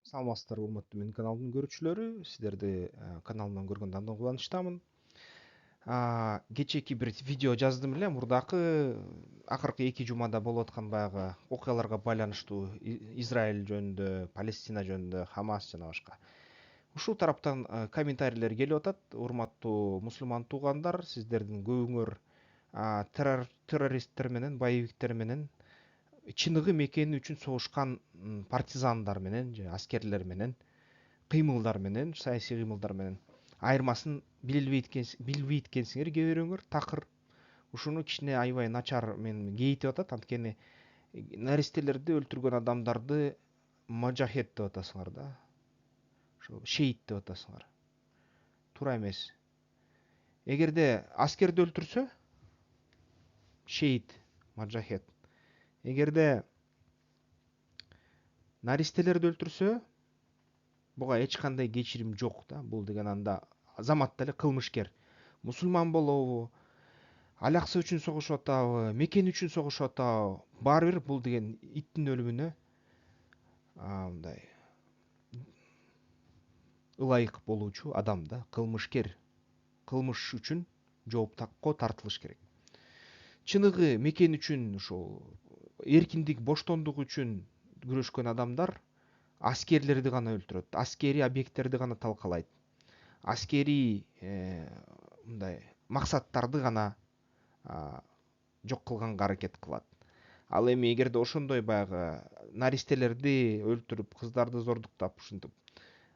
Саламатсыздарбы урматтуу менин каналымдын көрүүчүлөрү, сиздерди каналымдан көргөндө андан кубанычтамын. Кечээки бир видео жаздым эле, мурдакы акыркы 2 жумада болуп аткан баягы окуяларга байланыштуу Израиль жөнүндө, Палестина жөнүндө, Хамас жана башка. Ушул тараптан комментарийлер келип атат. Урматтуу мусулман туугандар, сиздердин көбүңөр террористтер менен, боевиктер менен чыныгы мекени үчүн согушкан партизандар менен же аскерлер менен кыймылдар менен, саясий кыймылдар менен айырмасын билбейт экенсиңер кээ бирөөңөр. Такыр ушуну кичине аябай начар мен кейитип атат. Анткени наристелерди өлтүргөн адамдарды мажахет деп атасыңар да. Ошо шейит деп атасыңар. Туура эмес. Эгерде аскерди өлтүрсө шейит, маджахет. Эгерде наристелерди өлтүрсө буга эч кандай кечирим жок да. Бул деген анда азамат деле кылмышкер. Мусулман болобу, аляксы үчүн согушуп атабы, мекен үчүн согушуп атабы, баары бир бул деген иттин өлүмүнө мындай ылайык болуучу адам да, кылмышкер. Кылмыш үчүн жооптакко тартылыш керек. Чыныгы мекен үчүн, ушул эркиндик, боштондук үчүн күрөшкөн адамдар аскерлерди гана өлтүрөт, аскерий объекттерди гана талкалайт, аскерий мындай максаттарды гана жок кылганга аракет кылат. Ал эми эгерде ошондой баягы наристелерди өлтүрүп, кыздарды зордуктап, ушинтип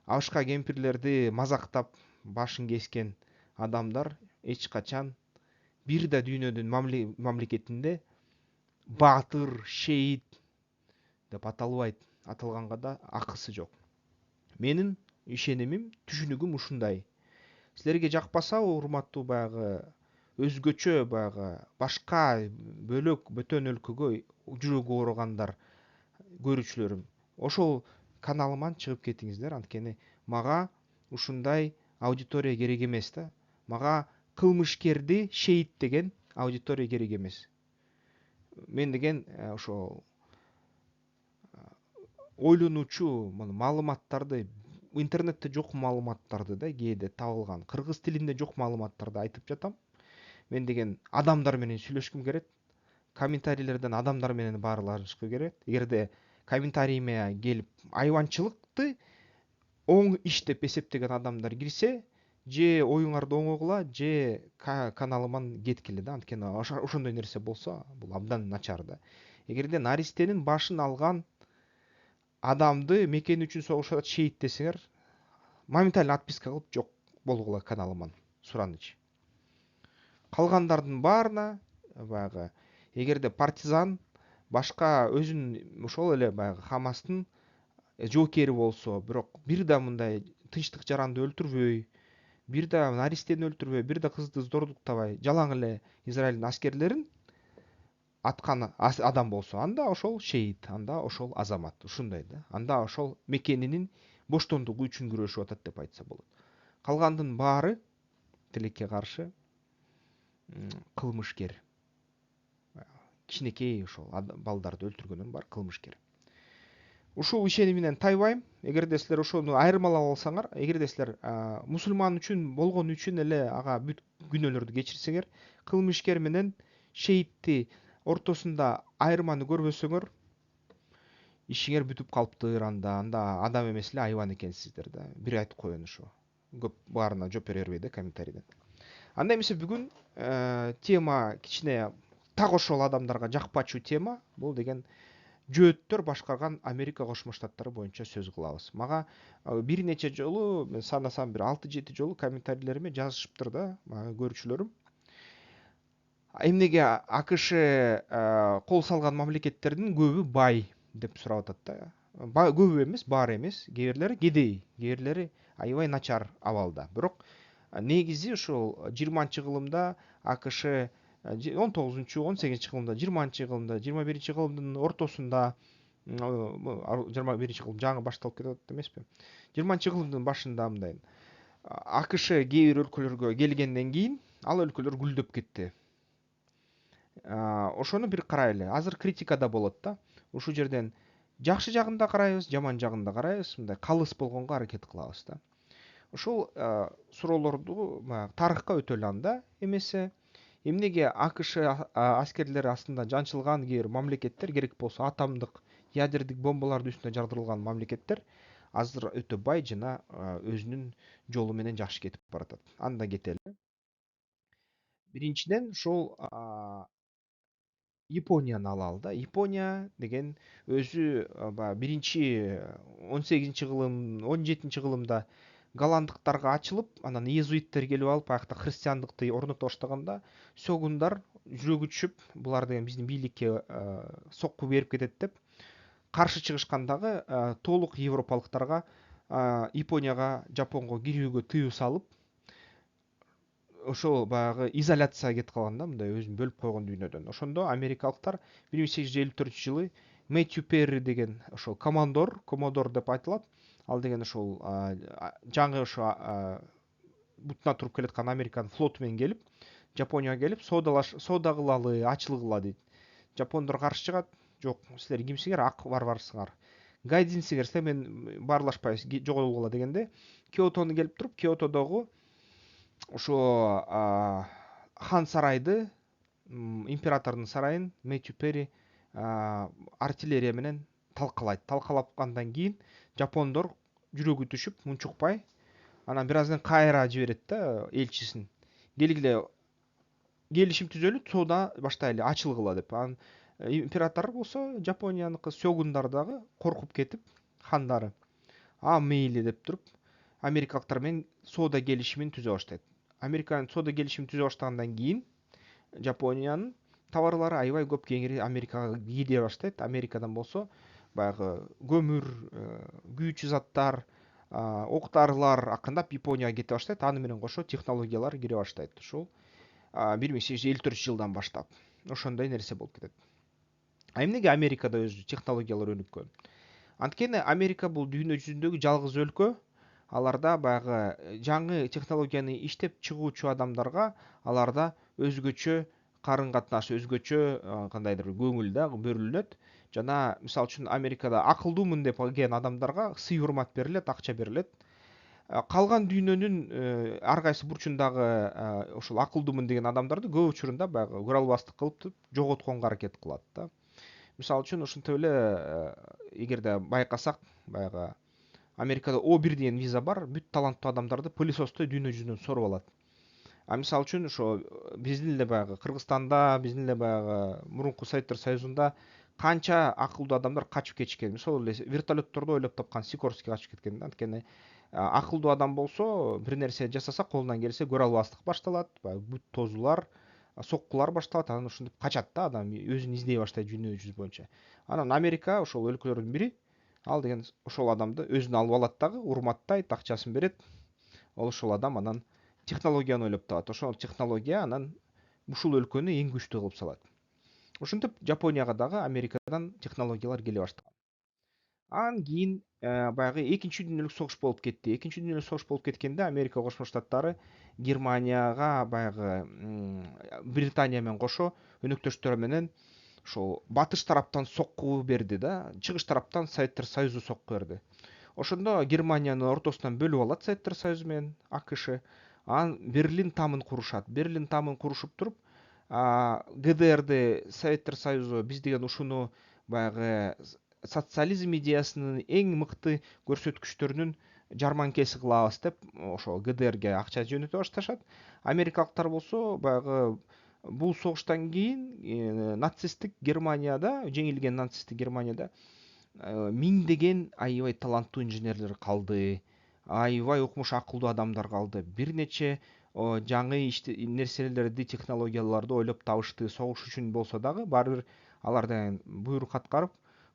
абышка кемпирлерди мазактап башын кескен адамдар эч качан бир да дүйнөнүн мамлекетинде баатыр, шейит деп аталбайт. Аталганга да акысы жок. Менин ишенимим, түшүнүгүм ушундай. Силерге жакпаса, урматтуу баягы өзгөчө баягы башка бөлөк бөтөн өлкөгө жүрөгү ооругандар, көрүүчүлөрүм, ошол каналыман чыгып кетиңиздер. Анткени мага ушундай аудитория керек эмес да. Мага кылмышкерди шейит деген аудитория керек эмес. Мен деген ошол ойлонуучу маалыматтарды, интернетте жок маалыматтарды да, кээде табылган кыргыз тилинде жок маалыматтарды айтып жатам. Мен деген адамдар менен сүйлөшкүм келет. Комментарийлерден адамдар менен баарлашкы келет. Эгерде комментарийиме келип айванчылыкты оң иш деп эсептеген адамдар кирсе, же оюңарды оңойгула, же каналыман кеткиле да. Анткени ошондой нерсе болсо, бул абдан начар да. Эгерде наристенин башын алган адамды мекен үчүн согушат шейит десеңер, моментально отписка кылып жок болгула каналыман. Сураныч. Калгандардын баарына баягы эгерде партизан башка өзүнүн ошол эле баягы Хамастын жоокери болсо, бирок бир да мындай тынчтык жаранды өлтүрбөй, бир да наристени өлтүрбөй, бир да кызды зордуктабай, жалаң эле Израилдин аскерлерин аткан адам болсо, анда ошол шейит, анда ошол азамат. Ушундай да. Анда ошол мекенинин боштондугу үчүн күрөшүп атат деп айтса болот. Калгандын баары тилекке каршы кылмышкер. Кичинекей ошол балдарды өлтүргөндүн баары кылмышкер. Ушул ишеним менен тайбайм. Эгерде силер ошону айырмалап алсаңар, эгерде силер мусулман үчүн болгон үчүн эле ага бүт күнөөлөрдү кечирсеңер, кылмышкер менен шейтти ортосунда айырманы көрбөсөңөр, ишиңер бүтүп калыптыр. Анда адам эмес эле айбан экенсиздер да. Бир айтып коеюн ошо. Көп баарына жооп бере бербей да комментарийден. Анда эмесе бүгүн тема кичине так ошол адамдарга жакпачу тема. Бул деген жөөттөр башкарган Америка Кошмо Штаттары боюнча сөз кылабыз. Мага бир нече жолу, мен санасам бир 6-7 жолу комментарийлериме жазышыптыр да көрүүчүлөрүм. Эмнеге АКШ кол салган мамлекеттердин көбү бай деп сурап атат да. Көбү эмес, баары эмес, кээ бирлери кедей, кээ бирлери аябай начар абалда. Бирок негизи ушул 20-кылымда АКШ 19-18-кылымда, 20-кылымда, 21-кылымдын ортосунда, 21-кылым жаңы башталып кетип атат эмеспи? 20-кылымдын башында мындай АКШ кээ бир өлкөлөргө келгенден кийин ал өлкөлөр гүлдөп кетти. Ошону бир карайлы. Азыр критика да болот да. Ушул жерден жакшы жагын да карайбыз, жаман жагын да карайбыз, мындай калыс болгонго аракет кылабыз да. Ошол суроолорду баягы тарыхка өтөлү да. Эмесе эмнеге АКШ аскерлери астында жанчылган кээ бир мамлекеттер, керек болсо атомдук ядердик бомбаларды үстүнө жардырылган мамлекеттер азыр өтө бай жана өзүнүн жолу менен жакшы кетип баратат. Анда кетели. Биринчиден ушул Японияны алалы да. Япония деген өзү баягы биринчи 18-кылым, 17-кылымда голланддыктарга ачылып, анан иезуиттер келип алып, аякта христиандыкты орното баштаганда, сёгундар жүрөгү түшүп, булар деген биздин бийликке сокку берип кетет деп каршы чыгышкан дагы толук европалыктарга Японияга, Жапонго кирүүгө тыюу салып, ошол баягы изоляцияга кетип калган да, мындай өзүн бөлүп койгон дүйнөдөн. Ошондо америкалыктар 1854 жылы Мэтью Перри деген ошол комодор деп айтылат. Ал деген ошол жаңы ошо бутуна туруп келаткан Американын флоту менен келип, Жапонияга келип, соода кылалы, ачылгыла дейт. Жапондор каршы чыгат. Жок, силер кимсиңер? Ак барбарсыңар. Гайдинсиңер, силер менен баарлашпайбыз, жоголгула дегенде, Киотону келип туруп, Киотодогу ошо хан сарайды, императордун сарайын Мэтью Перри артиллерия менен талкалайт. Талкалапкандан кийин жапондор жүрөгү түшүп, мунчукпай, анан бир аздан кайра жиберет да элчисин. Келгиле, келишим түзөлүп, соода баштайлы, ачылгыла деп. Анан император болсо, Жапонияныкы сёгундар дагы коркуп кетип, хандары, мейли деп туруп, америкалыктар менен соода келишимин түзө баштайт. Американын соода келишимин түзө баштагандан кийин Жапониянын товарлары аябай көп кеңири Америкага кире баштайт. Америкадан болсо баягы көмүр, күйүүчү заттар, ок дарылар акырындап Японияга кете баштайт. Аны менен кошо технологиялар кире баштайт. Ушул 1854 жылдан баштап ошондой нерсе болуп кетет. Эмнеге Америкада өзү технологиялар өнүккөн? Анткени Америка бул дүйнө жүзүндөгү жалгыз өлкө. Аларда баягы жаңы технологияны иштеп чыгуучу адамдарга аларда өзгөчө карын катнаш, өзгөчө кандайдыр көңүл да берилет. Жана мисалы үчүн Америкада акылдуумун деп келген адамдарга сый урмат берилет, акча берилет. Калган дүйнөнүн ар кайсы бурчундагы ошол акылдуумун деген адамдарды көп учурунда баягы көрө албастык кылып жоготконго аракет кылат да. Мисалы үчүн ушинтип эле эгерде байкасак, баягы Америкада O1 деген виза бар, бүт таланттуу адамдарды пылесостой дүйнө жүзүнөн соруп алат. Мисалы үчүн ошо биздин эле баягы Кыргызстанда, биздин эле баягы мурунку Советтер Союзунда канча акылдуу адамдар качып кетишкен. Ошол эле вертолетторду ойлоп тапкан Сикорский качып кеткен да. Анткени акылдуу адам болсо, бир нерсе жасаса, колунан келсе көрө албастык башталат, баягы бүт тозулар, соккулар башталат, анан ушинтип качат да адам, өзүн издей баштайт дүйнө жүзү боюнча. Анан Америка ошол өлкөлөрдүн бири, ал деген ошол адамды өзүнө алып алат дагы, урматтайт, акчасын берет. Ошол адам анан технологияны ойлоп табат. Ошол технология анан ушул өлкөнү эң күчтүү кылып салат. Ошентип Жапонияга дагы Америкадан технологиялар келе баштаган. Анан кийин баягы экинчи дүйнөлүк согуш болуп кетти. Экинчи дүйнөлүк согуш болуп кеткенде Америка Кошмо Штаттары Германияга баягы Британия менен кошо өнөктөштөрү менен ошол батыш тараптан сокку берди да, чыгыш тараптан Советтер Союзу сокку берди. Ошондо Германияны ортосунан бөлүп алат Советтер Союзу менен АКШ. Анан Берлин тамын курушат. Берлин тамын курушуп туруп, ГДРди Советтер Союзу биз деген ушуну баягы социализм идеясынын эң мыкты көрсөткүчтөрүнүн жарманкеси кылабыз деп ошо ГДРге акча жөнөтө башташат. Америкалыктар болсо баягы бул согуштан кийин нацисттик Германияда, жеңилген нацисттик Германияда миңдеген аябай таланттуу инженерлер калды, аябай укмуш акылдуу адамдар калды. Бир нече жаңы нерселерди, технологияларды ойлоп табышты. Согуш үчүн болсо дагы баары бир алардан буйрук аткарып,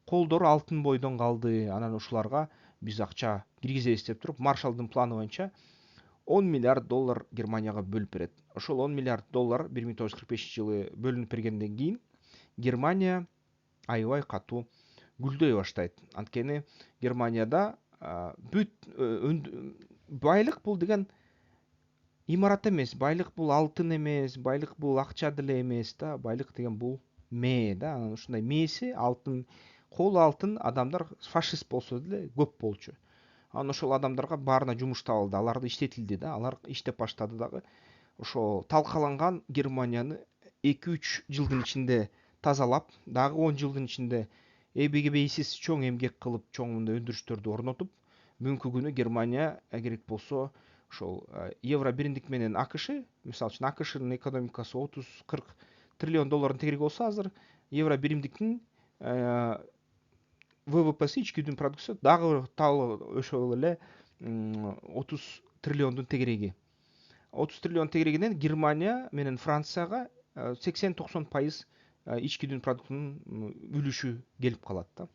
колдору алтын бойдон калды. Анан ушуларга биз акча киргизебиз деп туруп, Маршалдын планы боюнча 10 миллиард доллар Германияга бөлүп берет. Ошол 10 миллиард доллар 1945-жылы бөлүнүп бергенден кийин Германия аябай катуу гүлдөй баштайт. Анткени Германияда бүт байлык бул деген имарат эмес, байлык бул алтын эмес, байлык бул акча деле эмес да, байлык деген бул мээ да. Анан ушундай мээси, алтын кол алтын адамдар фашист болсо деле көп болчу. Анан ошол адамдарга баарына жумуш табылды, аларды иштетилди да, алар иштеп баштады дагы. Ошо талкаланган Германияны 2-3 жылдын ичинде тазалап, дагы 10 жылдын ичинде эбегебейсиз чоң эмгек кылып, чоң мындай өндүрүштөрдү орнотуп, бүгүнкү күнү Германия керек болсо ошол евро биримдик менен АКШ, мисалы үчүн АКШнын экономикасы 30-40 триллион доллардын тегереги болсо, азыр евро биримдиктин ВВПси, ички өнүм продукциясы дагы ошол эле 30 триллиондун тегереги. 30 триллион тегерегинен Германия менен Францияга 80-90% ички өнүм продуктунун үлүшү келип калат да.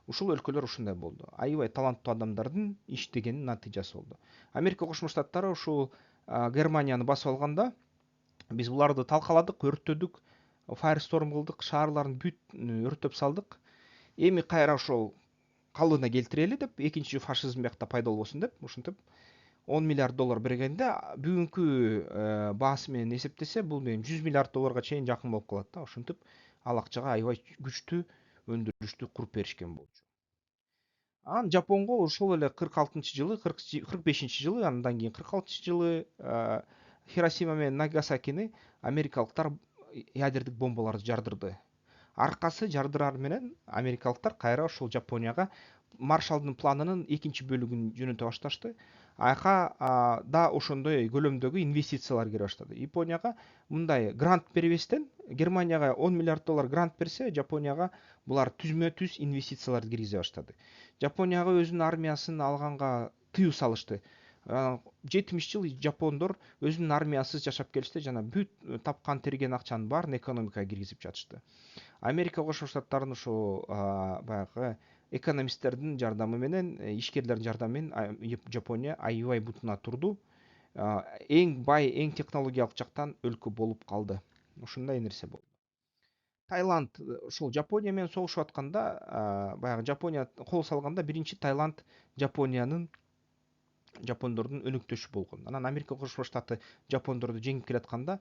Ушул өлкөлөр ушундай болду. Аябай таланттуу адамдардын иштегенин натыйжасы болду. Америка Кошмо Штаттары ушул Германияны басып алганда биз буларды талкаладык, өрттөдүк, Firestorm кылдык, шаарларын бүт өрттөп салдык. Эми кайра ошол калыбына келтирели деп, экинчи фашизм биякта пайда болбосун деп, ушинтип 10 миллиард доллар бергенде бүгүнкү баасы менен эсептесе бул менен 100 миллиард долларга чейин жакын болуп калат да. Ошентип ал акчага аябай күчтүү өндүрүштү куруп беришкен болчу. Анан Жапонго ошол эле 46-жылы, 45-жылы, андан кийин 46-жылы Хиросима менен Нагасакини америкалыктар ядердик бомбаларды жардырды. Аркасы жардырар менен америкалыктар кайра ошол Жапонияга Маршалдын планынын экинчи бөлүгүн жөнөтө башташты. Аяка да ошондой көлөмдөгү инвестициялар кире баштады. Японияга мындай грант бербестен, Германияга 10 миллиард доллар грант берсе, Жапонияга булар түзмө-түз инвестицияларды киргизе баштады. Жапонияга өзүнүн армиясын алганга тыюу салышты. 70 жыл жапондор өзүнүн армиясыз жашап келишти жана бүт тапкан терген акчанын баарын экономикага киргизип жатышты. Америка Кошмо Штаттарынын ошол баягы экономисттердин жардамы менен, ишкерлердин жардамы менен Жапония аябай бутуна турду. Эң бай, эң технологиялык жактан өлкө болуп калды. Ушундай нерсе болду. Таиланд ошол Жапония менен согушуп атканда, баягы Жапония кол салганда биринчи Таиланд жапондордун өнөктөшү болгон. Анан Америка Кошмо Штаты жапондорду жеңип келатканда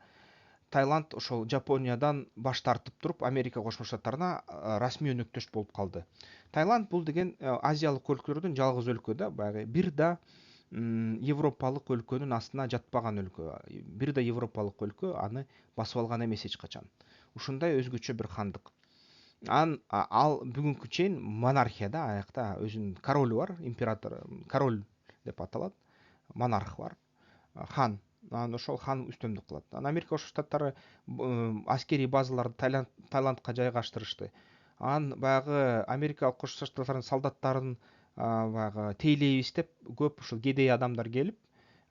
Таиланд ошол Жапониядан баш тартып туруп Америка Кошмо Штаттарына расмий өнөктөш болуп калды. Таиланд бул деген азиялык өлкөлөрдүн жалгыз өлкө да, баягы бир да европалык өлкөнүн астына жатпаган өлкө. Бир да европалык өлкө аны басып алган эмес эч качан. Ушундай өзгөчө бир хандык. Ал бүгүнкү чейин монархия да, аякта өзүнүн королу бар, император, король деп аталат, монарх бар, хан. Анан ошол хан үстөмдүк кылат. Анан Америка Кошмо Штаттары аскерий базаларды Таиландка жайгаштырышты. Анан баягы Америка Кошмо Штаттарынын солдаттарын баягы тейлейбиз деп көп ушул кедей адамдар келип,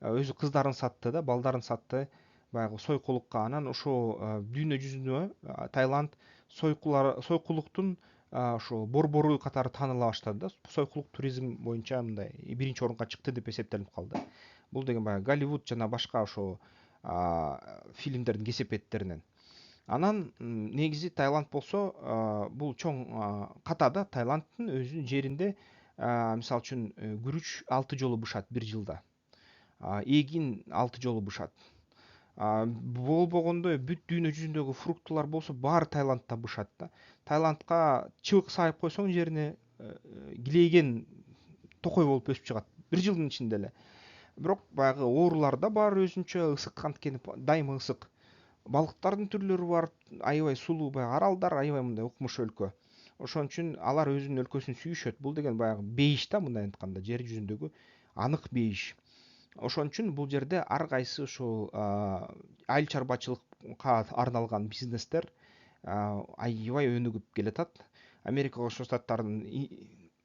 өзү кыздарын сатты да, балдарын сатты баягы сойкулукка. Анан ошол дүйнө жүзүнө Таиланд сойкулуктун ошо борбору катары тааныла баштады да. Сойкулук туризм боюнча мындай биринчи орунга чыкты деп эсептелип калды. Бул деген баягы Голливуд жана башка ошо фильмдердин кесепеттеринен. Анан негизи Таиланд болсо бул чоң ката да, Таиландтын өзүнүн жеринде мисалы үчүн күрүч 6 жолу бышат бир жылда. Эгин 6 жолу бышат. Болбогондой бүт дүйнө жүзүндөгү фруктулар болсо баары Таиландта бышат да. Таиландка чыбык сайып койсоң жерине килейген токой болуп өсүп чыгат бир жылдын ичинде эле. Бирок баягы оорулар да бар өзүнчө, ысык анткени дайыма ысык. Балыктардын түрлөрү бар, аябай сулуу баягы аралдар, аябай мындай укмуш өлкө. Ошон үчүн алар өзүнүн өлкөсүн сүйүшөт. Бул деген баягы бейиш да, мындай айтканда жер жүзүндөгү анык бейиш. Ошон үчүн бул жерде ар кайсы ушул айыл чарбачылыкка арналган бизнестер аябай өнүгүп келатат. Америка Кошмо Штаттарынын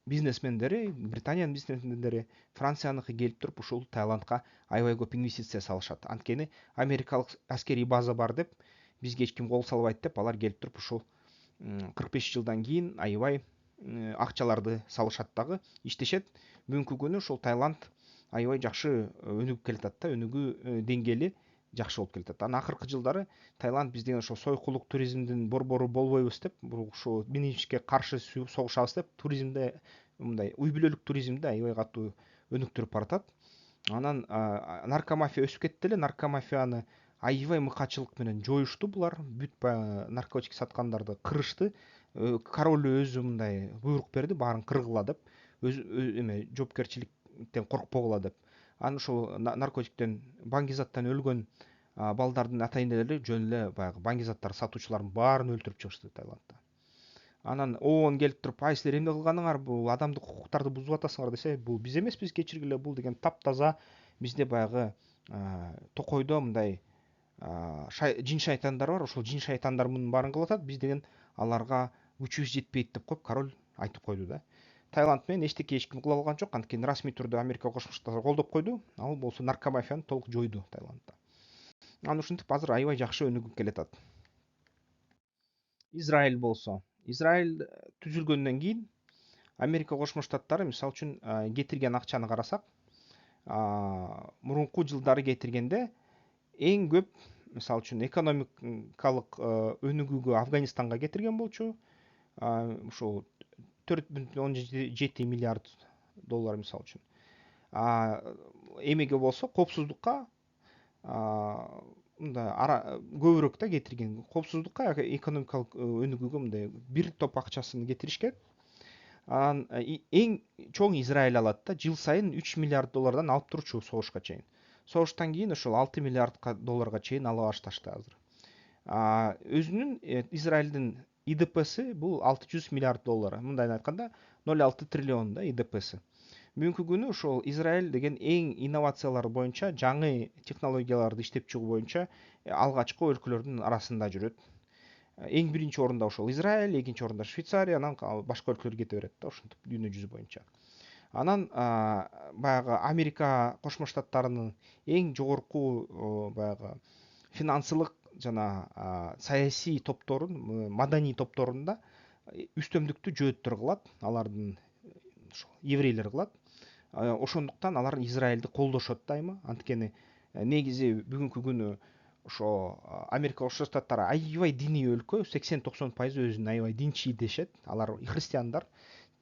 бизнесмендери, Британиянын бизнесмендери, Францияныкы келип туруп ушул Таиландка аябай көп инвестиция салышат. Анткени америкалык аскерий база бар деп, бизге эч ким кол салбайт деп, алар келип туруп ушул 45 жылдан кийин аябай акчаларды салышат дагы, иштешет. Бүгүнкү күнү ушул Таиланд аябай жакшы өнүгүп келатат да, өнүгүү деңгээли жакшы болуп келатат. Анан акыркы жылдары Таиланд биз деген ошол сойкулук туризмдин борбору болбойбуз деп, ушул минишке каршы согушабыз деп, туризмде мындай үй бүлөлүк туризмди аябай катуу өнүктүрүп баратат. Анан наркомафия өсүп кетти эле, наркомафияны аябай мыкаачылык менен жоюшту булар. Бүт баягы наркотик саткандарды кырышты. король өзү мындай буйрук берди, баарын кыргыла деп, эме жоопкерчиликтен коркпогула деп. Анан ушул наркотиктен, баңгизаттан өлгөн балдардын ата энелери жөн эле баягы баңгизаттар сатуучулардын баарын өлтүрүп чыгышты Таиландда. Анан ООН келип туруп, ай силер эмне кылганыңар, бул адамдык укуктарды бузуп атасыңар десе, бул биз эмеспиз, кечиргиле, бул деген таптаза бизде баягы токойдо мындай жин шайтандар бар, ошол жин шайтандар мунун баарын кылып атат, биз деген аларга күчүбүз жетпейт деп коюп король айтып койду да. Таиланд менен эчтеке эч ким кыла алган жок, анткени расмий түрдө Америка Кошмо Штаттары колдоп койду, ал болсо наркомафияны толук жойду Таиландда. Анан ушинтип азыр аябай жакшы өнүгүп келатат. Израиль болсо, Израиль түзүлгөндөн кийин Америка Кошмо Штаттары мисалы үчүн кетирген акчаны карасак, мурунку жылдары кетиргенде эң көп, мисалы үчүн экономикалык өнүгүүгө Афганистанга кетирген болчу. Ушул 4,7 миллиард доллар мисалы үчүн. Эмеге болсо коопсуздукка мындай көбүрөөк да кетирген. Коопсуздукка, экономикалык өнүгүүгө мындай бир топ акчасын кетиришкен. Анан эң чоң Израиль алат да, жыл сайын 3 миллиард доллардан алып турчу согушка чейин. Согуштан кийин ошол 6 миллиард долларга чейин ала башташты азыр. Өзүнүн Израилдин ИДПси бул 600 миллиард доллар. Мындай айтканда 0,6 триллион да ИДПси. Бүгүнкү күнү ошол Израиль деген эң инновациялар боюнча, жаңы технологияларды иштеп чыгуу боюнча алгачкы өлкөлөрдүн арасында жүрөт. Эң биринчи орунда ошол Израиль, экинчи орунда Швейцария, анан башка өлкөлөр кете берет да, ушинтип дүйнө жүзү боюнча. Анан баягы Америка Кошмо Штаттарынын эң жогорку баягы финансылык жана саясий топторун, маданий топторунда үстөмдүктү жөөттөр кылат, алардын еврейлер кылат. Ошондуктан алар Израилди колдошот дайыма. Анткени негизи бүгүнкү күнү ошо Америка Кошмо Штаттары аябай диний өлкө, 80-90% өзүн аябай динчи дешет. Алар христиандар,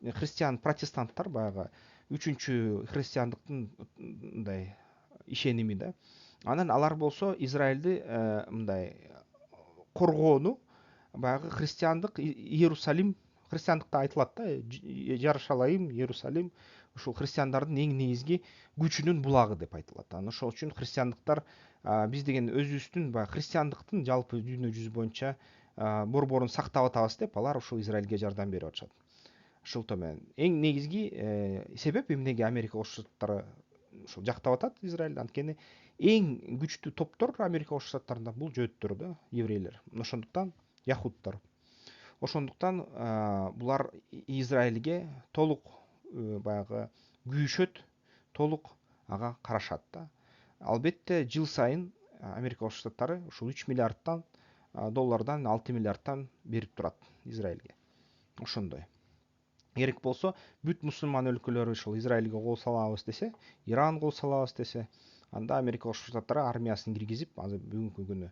христиан протестанттар, баягы үчүнчү христиандыктын мындай ишеними да. Анан алар болсо Израилди мындай коргоону баягы христиандык Иерусалим, христиандыкта айтылат да, Жарышалайым, Иерусалим ушул христиандардын эң негизги күчүнүн булагы деп айтылат. Анан ошол үчүн христиандыктар биз деген өзүбүздүн баягы христиандыктын жалпы дүйнө жүзү боюнча борборун сактап атабыз деп алар ушул Израилге жардам берип атышат. Ушул менен эң негизги себеп эмнеге Америка Кошмо Штаттары ушул жактап атат Израилди, анткени эң күчтүү топтор Америка Кошмо Штаттарында бул жөөттөр да, еврейлер. Ошондуктан яхудтар. Ошондуктан булар Израилге толук баягы күйүшөт, толук ага карашат да. Албетте жыл сайын Америка Кошмо Штаттары ушул 3 миллиардтан доллардан 6 миллиардтан берип турат Израилге. Ошондой. Керек болсо бүт мусулман өлкөлөрү ушул Израилге кол салабыз десе, Иран кол салабыз десе, анда Америка Кошмо Штаттары армиясын киргизип, азыр бүгүнкү күнү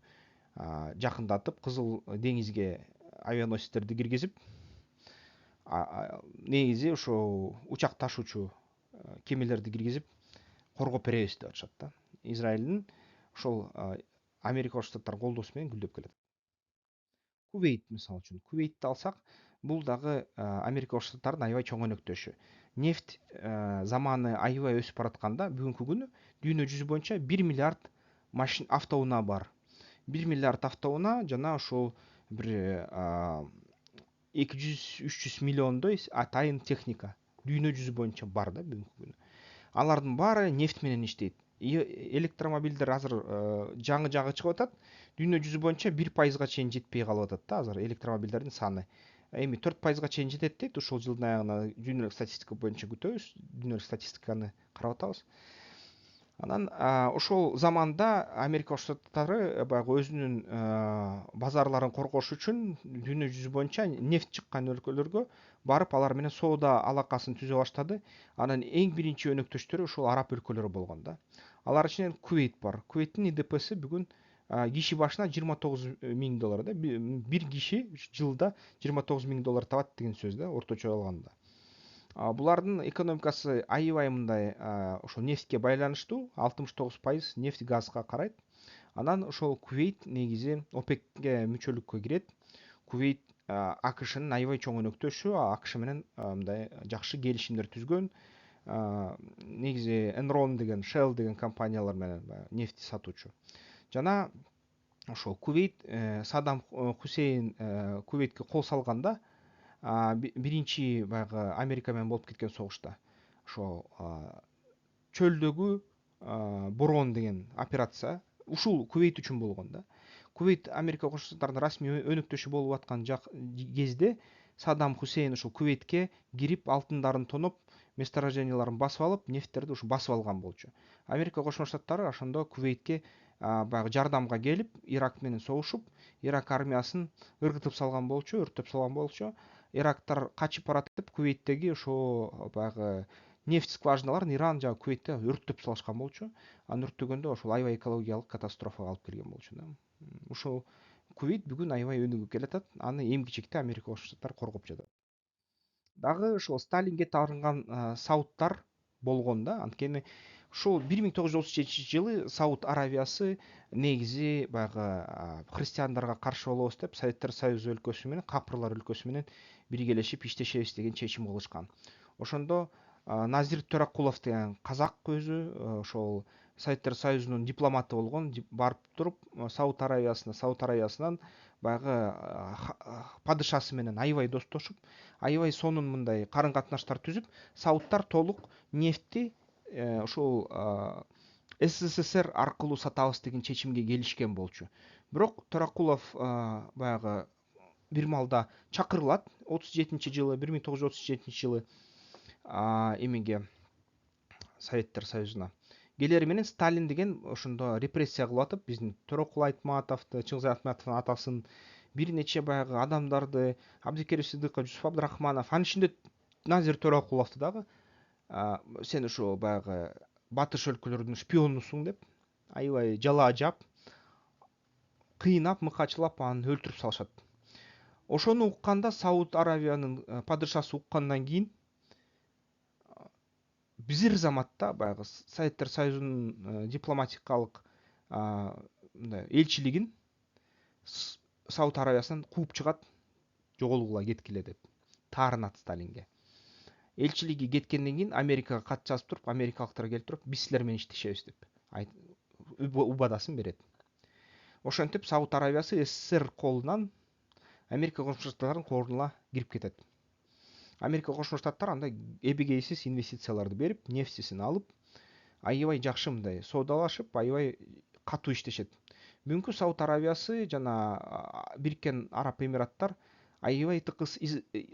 жакындатып, Кызыл деңизге авианосецтерди киргизип, негизи ошол учак ташуучу кемелерди киргизип коргоп беребиз деп атышат да. Израилдин ошол Америка Кошмо Штаттары колдоосу менен гүлдөп келет. Кувейт мисалы үчүн, Кувейтти алсак, бул дагы Америка Кошмо Штаттарынын аябай чоң өнөктөшү. Нефть заманы аябай өсүп баратканда бүгүнкү күнү дүйнө жүзү боюнча 1 миллиард автоунаа бар. 1 миллиард автоунаа жана ошол бир 200-300 миллиондой атайын техника дүйнө жүзү боюнча бар да бүгүнкү күнү. Алардын баары нефть менен иштейт. Электромобилдер азыр жаңы чыгып атат. Дүйнө жүзү боюнча 1%га чейин жетпей калып атат да азыр электромобилдердин саны. Эми 4%га чейин жетет дейт, ушул жылдын аягына дүйнөлүк статистика боюнча күтөбүз. Дүйнөлүк статистиканы карап атабыз. Анан ошол заманда Америка Кошмо Штаттары баягы өзүнүн базарларын коргош үчүн дүйнө жүзү боюнча нефть чыккан өлкөлөргө барып алар менен соода алакасын түзө баштады. Анан эң биринчи өнөктөштөрү ушул араб өлкөлөрү болгон да. Алар ичинен Кувейт бар. Кувейттин ИДПси бүгүн киши башына 29 миң доллар да. Бир киши жылда 29 миң доллар табат деген сөз да, орточо алганда. Булардын экономикасы аябай мындай ошол нефтке байланыштуу, 69% нефть газга карайт. Анан ошол Кувейт негизи ОПЕКке мүчөлүккө кирет. Кувейт акшнын аябай чоң өнөктөшү, акш менен мындай жакшы келишимдер түзгөн. Негизи Enron деген, Shell деген компаниялар менен нефти сатуучу. Жана ошол Кувейт, Саддам Хусейн Кувейтке кол салганда, биринчи баягы Америка менен болуп кеткен согушта ошо чөлдөгү борон деген операция ушул Кувейт үчүн болгон да. Кувейт Америка Кошмо Штаттарынын расмий өнөктөшү болуп аткан кезде Саддам Хусейн ушул Кувейтке кирип алтындарын тоноп, месторожденияларын басып алып, нефттерди ушу басып алган болчу. Америка Кошмо Штаттары ошондо Кувейтке баягы жардамга келип, Ирак менен согушуп, Ирак армиясын ыргытып салган болчу, өрттөп салган болчу. Ирактар качып баратып, Кувейттеги ошо баягы нефть скважиналарын Иран жана Кувейтте өрттөп салышкан болчу. Аны өрттөгөндө ошол аябай экологиялык катастрофага алып келген болчу да. Ушул Кувейт бүгүн аябай өнүгүп келатат. Аны эми-кечекте Америка Кошмо Штаттары коргоп жатат. Дагы ошол Сталинге таарынган Саудтар болгон да. Анткени ушул 1937 жылы Сауд Аравиясы негизи баягы христиандарга каршы болобуз деп Советтер Союзу өлкөсү менен, Капырлар өлкөсү менен биргелешип иштешебиз деген чечим кылышкан. Ошондо Назир Төрөкулов деген казак өзү ошол Советтер Союзунун дипломаты болгон, барып туруп Сауд Аравиясынан баягы падышасы менен аябай достошуп, аябай сонун мындай карын катнаштар түзүп, Саудтар толук нефтти ушул СССР аркылуу сатабыз деген чечимге келишкен болчу. Бирок Төрөкулов баягы бир маалда чакырылат 1937 жылы эмеге Советтер Союзуна. Келери менен Сталин деген ошондо репрессия кылып атып, биздин Төрөкул Айтматовду, Чыңгыз Айтматовдун атасын, бир нече баягы адамдарды, Абдикерим Сыдыков, Жусуп Абдрахманов, анын ичинде Назир Төрөкуловду дагы сен ушу баягы батыш өлкөлөрдүн шпионусуң деп аябай жалаа жаап, кыйнап, мыкачылап аны өлтүрүп салышат. Ошону укканда Сауд Аравиянын падышасы уккандан кийин бир заматта баягы Советтер Союзунун дипломатикалык мындай элчилигин Сауд Аравиясынан кууп чыгат, жоголгула кеткиле деп таарынат Сталинге. Элчилиги кеткенден кийин Америкага кат жазып туруп, америкалыктар келип туруп, биз силер менен иштешебиз деп убадасын берет. Ошентип Сауд Аравиясы СССР колунан Америка Кошмо Штаттарынын колуна кирип кетет. Америка Кошмо Штаттары анда эбегейсиз инвестицияларды берип, нефтисин алып, аябай жакшы мындай соодалашып, аябай катуу иштешет. Бүгүнкү Сауд Аравиясы жана Бириккен Араб Эмираттар аябай тыкыз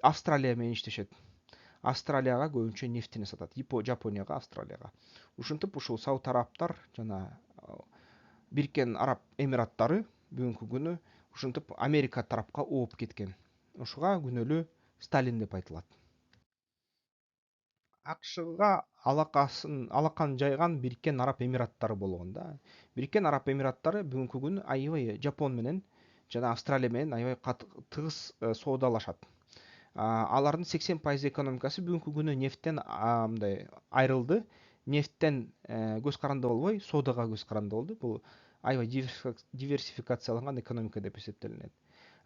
Австралия менен иштешет. Австралияга көбүнчө нефтини сатат. Жапонияга, Австралияга. Ушинтип ушул Сауд Арабтар жана Бириккен Араб Эмираттары бүгүнкү күнү ушинтип Америка тарапка ооп кеткен. Ушуга күнөөлүү Сталин деп айтылат. АКШга алакан жайган Бириккен Араб Эмираттары болгон да. Бириккен Араб Эмираттары бүгүнкү күнү аябай Жапон менен жана Австралия менен аябай тыгыз соодалашат. Алардын 80% экономикасы бүгүнкү күнү нефттен мындай айрылды. Нефттен көз каранды болбой, соодага көз каранды болду. Бул аябай диверсификацияланган экономика деп эсептелинет.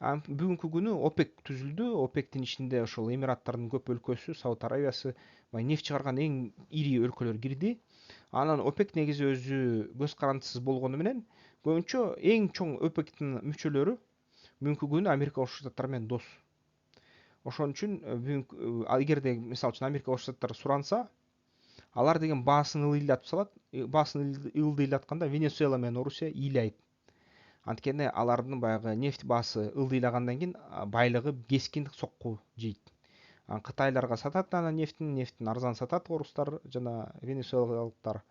Бүгүнкү күнү ОПЕК түзүлдү. ОПЕКтин ичинде ошол Эмираттардын көп өлкөсү, Сауд Аравиясы нефть чыгарган эң ири өлкөлөр кирди. Анан ОПЕК негизи өзү көз карандысыз болгону менен көбүнчө эң чоң ОПЕКтин мүчөлөрү бүгүнкү күнү Америка Кошмо Штаттары менен дос. Ошон үчүн эгерде мисалы үчүн Америка Кошмо Штаттары суранса, алар деген баасын ылдыйлатып салат. Баасын ылдыйлатканда Венесуэла менен Орусия ыйлайт. Анткени алардын баягы нефть баасы ылдыйлагандан кийин байлыгы кескин сокку жейт. Кытайларга сатат анан нефтин арзан сатат орустар жана венесуэлалыктар.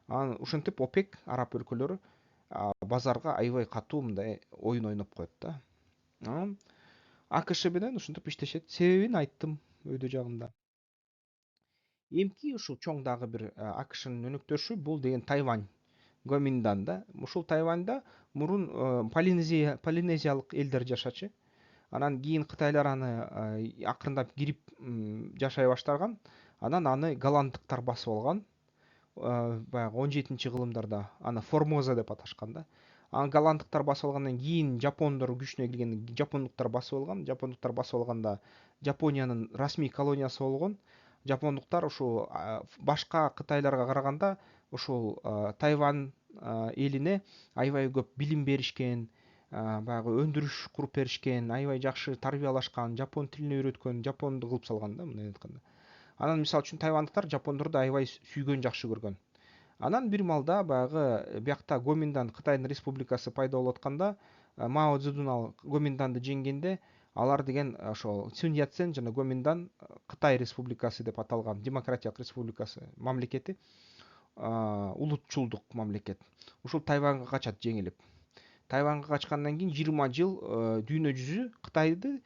Анан ушинтип ОПЕК араб өлкөлөрү базарга аябай катуу мындай оюн ойноп коет да. Анан АКШ менен ушинтип иштешет. Себебин айттым өйдө жагында. Эмки ушул чоң дагы бир АКШнын өнөктөшү бул деген Тайвань. Гоминдан да. Ушул Тайваньда мурун полинезиялык элдер жашачы. Анан кийин кытайлар аны акырындап кирип жашай баштаган. Анан аны голланддыктар басып алган. Баягы 17-кылымдарда аны Формоза деп аташкан да. Анан голланддыктар басып алгандан кийин жапондор күчүнө келгенде жапондуктар басып алган. Жапондуктар басып алганда Жапониянын расмий колониясы болгон. Жапондуктар ушул башка кытайларга караганда ушул Тайвань элине аябай көп билим беришкен, баягы өндүрүш куруп беришкен, аябай жакшы тарбиялашкан, жапон тилин үйрөткөн, жапонду кылып салган да мындай айтканда. Анан мисалы үчүн тайвандыктар жапондорду аябай сүйгөн, жакшы көргөн. Анан бир маалда баягы биякта Гоминдан Кытайдын республикасы пайда болуп атканда Мао Цзэдун ал Гоминданды жеңгенде алар деген ошол Цюнь Яцен жана Гоминдан Кытай республикасы деп аталган демократиялык республикасы мамлекети, улутчулдук мамлекет. Ушул Тайваньга качат жеңилип. Тайваньга качкандан кийин 20 жыл дүйнө жүзү Кытайды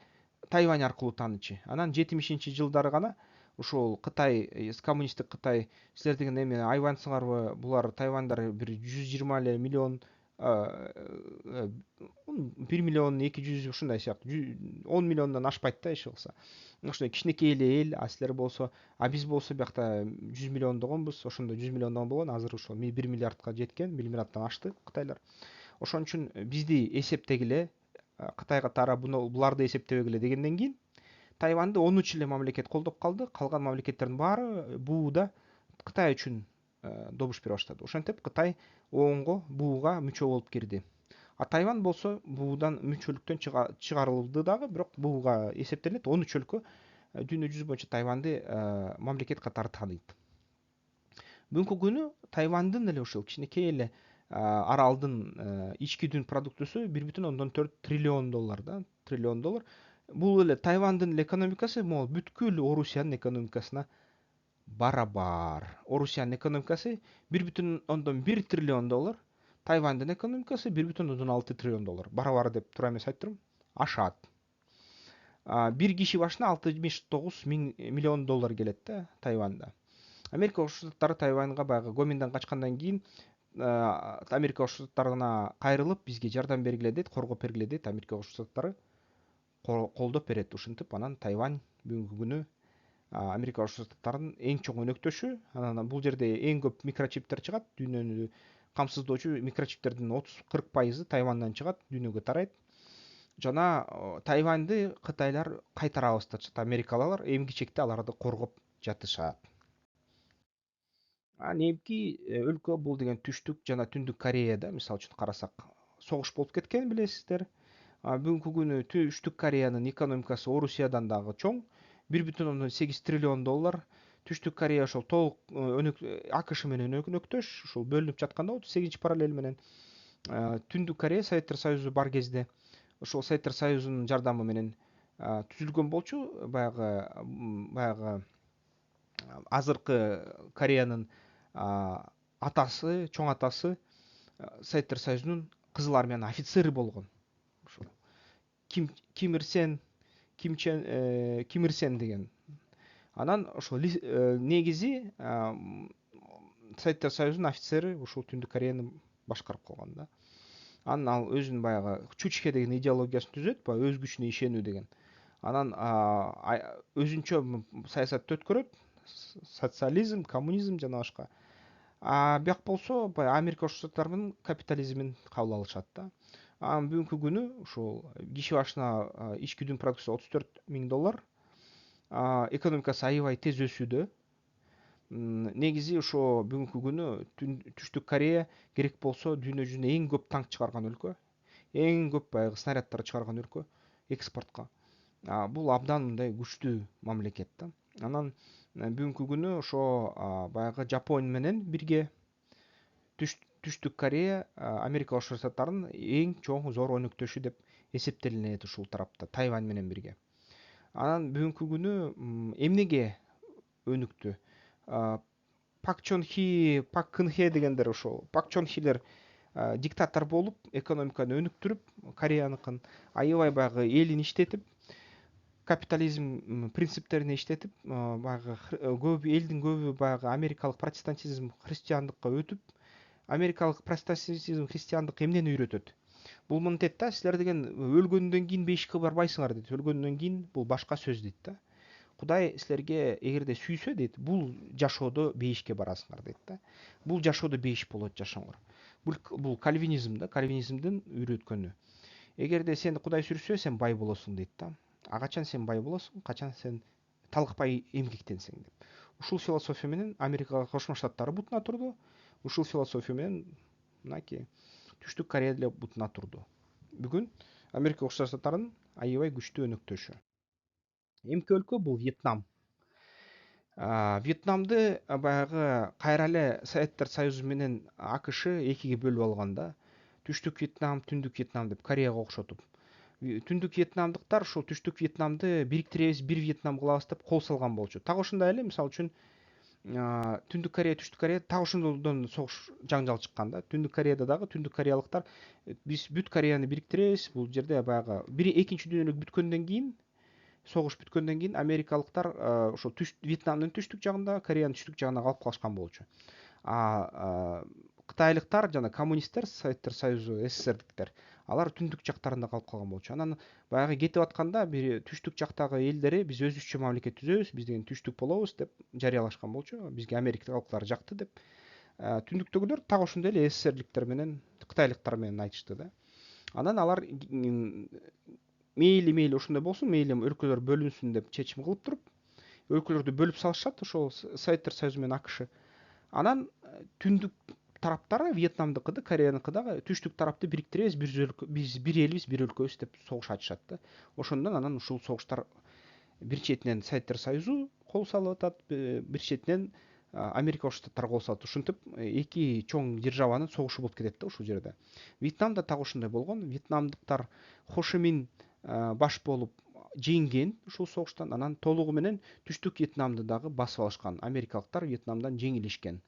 Тайвань аркылуу таанычы. Анан 70-жылдары гана ушул Кытай, коммунисттик Кытай, силер деген эми айбансыңарбы, булар Тайваньдар бир 120 эле миллион, 1 миллион 200 ушундай сыяктуу, 10 миллиондон ашпайт да эч кылса. Ошондой кичинекей эле эл, силер болсо, биз болсо биякта 100 миллиондогонбуз, ошондо 100 миллиондон болгон, азыр ошол 1 миллиардка жеткен, 1 миллиарддан ашты Кытайлар. Ошон үчүн бизди эсептегиле, Кытайга тарап буларды эсептебегиле дегенден кийин Тайваньды 13 эле мамлекет колдоп калды. Калган мамлекеттердин баары бууда Кытай үчүн добуш бере баштады. Ошентип Кытай ООНго, бууга мүчө болуп кирди. Тайвань болсо буудан мүчөлүктөн чыгарылды дагы, бирок бууга эсептелет. 13 өлкө дүйнө жүзү боюнча Тайваньды мамлекет катары тааныйт. Бүгүнкү күнү Тайвандын эле ушул кичинекей эле аралдын ички дүң продуктусу 1,4 триллион доллар да, триллион доллар. Бул эле Тайвандын эле экономикасы могул бүткүл Орусиянын экономикасына барабар. Орусиянын экономикасы 1,1 триллион доллар, Тайвандын экономикасы 1,6 триллион доллар. Барабар деп туура эмес айтып турум, ашат. Бир киши башына 69 миллион доллар келет да Тайванда. Америка Коошун Шаттары Тайваньга баягы Гоминдан качкандан кийин Америка Коошун Шаттарына кайрылып, бизге жардам бергиле дейт, коргоп бергиле дейт. Америка Коошун Шаттары колдоп берет. Ушинтип анан Тайвань бүгүнкү күнү Америка Коошун Шаттарынын эң чоң өнөктөшү. Анан бул жерде эң көп микрочиптер чыгат. Дүйнөнү камсыздоочу микрочиптердин 30-40% Тайваньдан чыгат, дүйнөгө тарайт. Жана Тайваньды Кытайлар кайтарабыз деп атышат. Америкалыклар эмгичекте аларды коргоп жатышат. Эмки өлкө бул деген Түштүк жана Түндүк Кореяда, мисалы үчүн карасак, согуш болуп кеткен, билесиздер. Бүгүнкү күнү Түштүк Кореянын экономикасы Орусиядан дагы чоң, 1,8 триллион доллар. Түштүк Корея ошол толук АКШ менен өнөктөш, ушул бөлүнүп жатканда 38 параллель менен. Түндүк Корея Советтер Союзу бар кезде ошол Советтер Союзунун жардамы менен түзүлгөн болчу. Баягы азыркы Кореянын атасы, чоң атасы Советтер Союзунун Кызыл армиянын офицери болгон. Ошол Ким Ир Сен деген. Анан ошол негизи Советтер Союзунун офицери ушул Түндүк Кореяны башкарып калган да. Анан ал өзүнүн баягы Чучхе деген идеологиясын түзөт, баягы өз күчүнө ишенүү деген. Анан өзүнчө саясатты өткөрөт, социализм, коммунизм жана башка. Бияк болсо баягы Америка Коошун Шаттарынын капитализмин кабыл алышат да. Анан бүгүнкү күнү ушул киши башына ички дүң продукциясы 34 миң доллар. Экономикасы аябай тез өсүүдө. Негизи ошо бүгүнкү күнү Түштүк Корея керек болсо дүйнө жүзүнө эң көп танк чыгарган өлкө, эң көп баягы снарядтар чыгарган өлкө экспортко. Бул абдан мындай күчтүү мамлекет да. Анан бүгүнкү күнү ошо баягы Жапония менен бирге Түштүк Корея Америка Коошун Шаттарынын эң чоң зор өнөктөшү деп эсептелинет ушул тарапта Тайвань менен бирге. Анан бүгүнкү күнү эмнеге өнүктү? Пак Чон Хи, Пак Кын Хе дегендер ошол. Пак Чон Хилер диктатор болуп, экономиканы өнүктүрүп, Кореяныкын аябай баягы элин иштетип, капитализм принциптерине иштетип, баягы элдин көбү баягы америкалык протестантизм, христиандыкка өтүп, америкалык протестантизм, христиандык эмнени үйрөтөт? Бул мынтет да, силер деген өлгөндөн кийин бейишке барбайсыңар дейт. Өлгөндөн кийин бул башка сөз дейт да. Кудай силерге эгерде сүйсө дейт, бул жашоодо бейишке барасыңар дейт да. Бул жашоодо бейиш болот жашаңар. Бул кальвинизм да, кальвинизмдин үйрөткөнү. Эгерде сени Кудай сүрсө, сен бай болосуң дейт да. А качан сен бай болосуң? Качан сен талыкпай эмгектенсең деп. Ушул философия менен Америка Кошмо Штаттары бутуна турду. Ушул философия менен мынакей Түштүк Корея деле бутуна турду. Бүгүн Америка Кошмо Штаттарынын аябай күчтүү өнөктөшү. Эмки өлкө бул Вьетнам. Вьетнамды баягы кайра эле Советтер Союзу менен АКШ экиге бөлүп алганда, Түштүк Вьетнам, Түндүк Вьетнам деп Кореяга окшотуп, түндүк вьетнамдыктар ушул түштүк Вьетнамды бириктиребиз, бир Вьетнам кылабыз деп кол салган болчу. Так ошондой эле, мисалы үчүн Түндүк Корея, Түштүк Корея так ошондон согуш жаңжал чыккан да. Түндүк Кореяда дагы түндүк кореялыктар биз бүт Кореяны бириктиребиз. Бул жерде баягы экинчи дүйнөлүк бүткөндөн кийин, согуш бүткөндөн кийин америкалыктар ошо Вьетнамдын түштүк жагында, Кореянын түштүк жагына калып калышкан болчу. Кытайлыктар жана коммунисттер, Советтер Союзу, СССРдиктер, алар түндүк жактарында калып калган болчу. Анан баягы кетип атканда бир түштүк жактагы элдери биз өзүбүзчө мамлекет түзөбүз, биз деген түштүк болобуз деп жарыялашкан болчу. Бизге америкалыктар жакты деп. Түндүктөгүлөр так ошондой эле СССРдиктер менен, кытайлыктар менен айтышты да. Анан алар мейли ошондой болсун, мейли өлкөлөр бөлүнсүн деп чечим кылып туруп, өлкөлөрдү бөлүп салышат ошол Советтер Союзу менен АКШ. Анан түндүк тараптары Вьетнамдыкы да, Кореяныкы дагы түштүк тарапты бириктиребиз, биз бир элбиз, бир өлкөбүз деп согуш ачышат да. Ошондон анан ушул согуштар бир четинен Советтер Союзу кол салып атат, бир четинен Америка Кошмо Штаттары кол салат. Ушинтип эки чоң державанын согушу болуп кетет да ушул жерде. Вьетнамда так ошондой болгон. Вьетнамдыктар Хошимин баш болуп жеңген ушул согуштан, анан толугу менен түштүк Вьетнамды дагы басып алышкан. Америкалыктар Вьетнамдан жеңилишкен.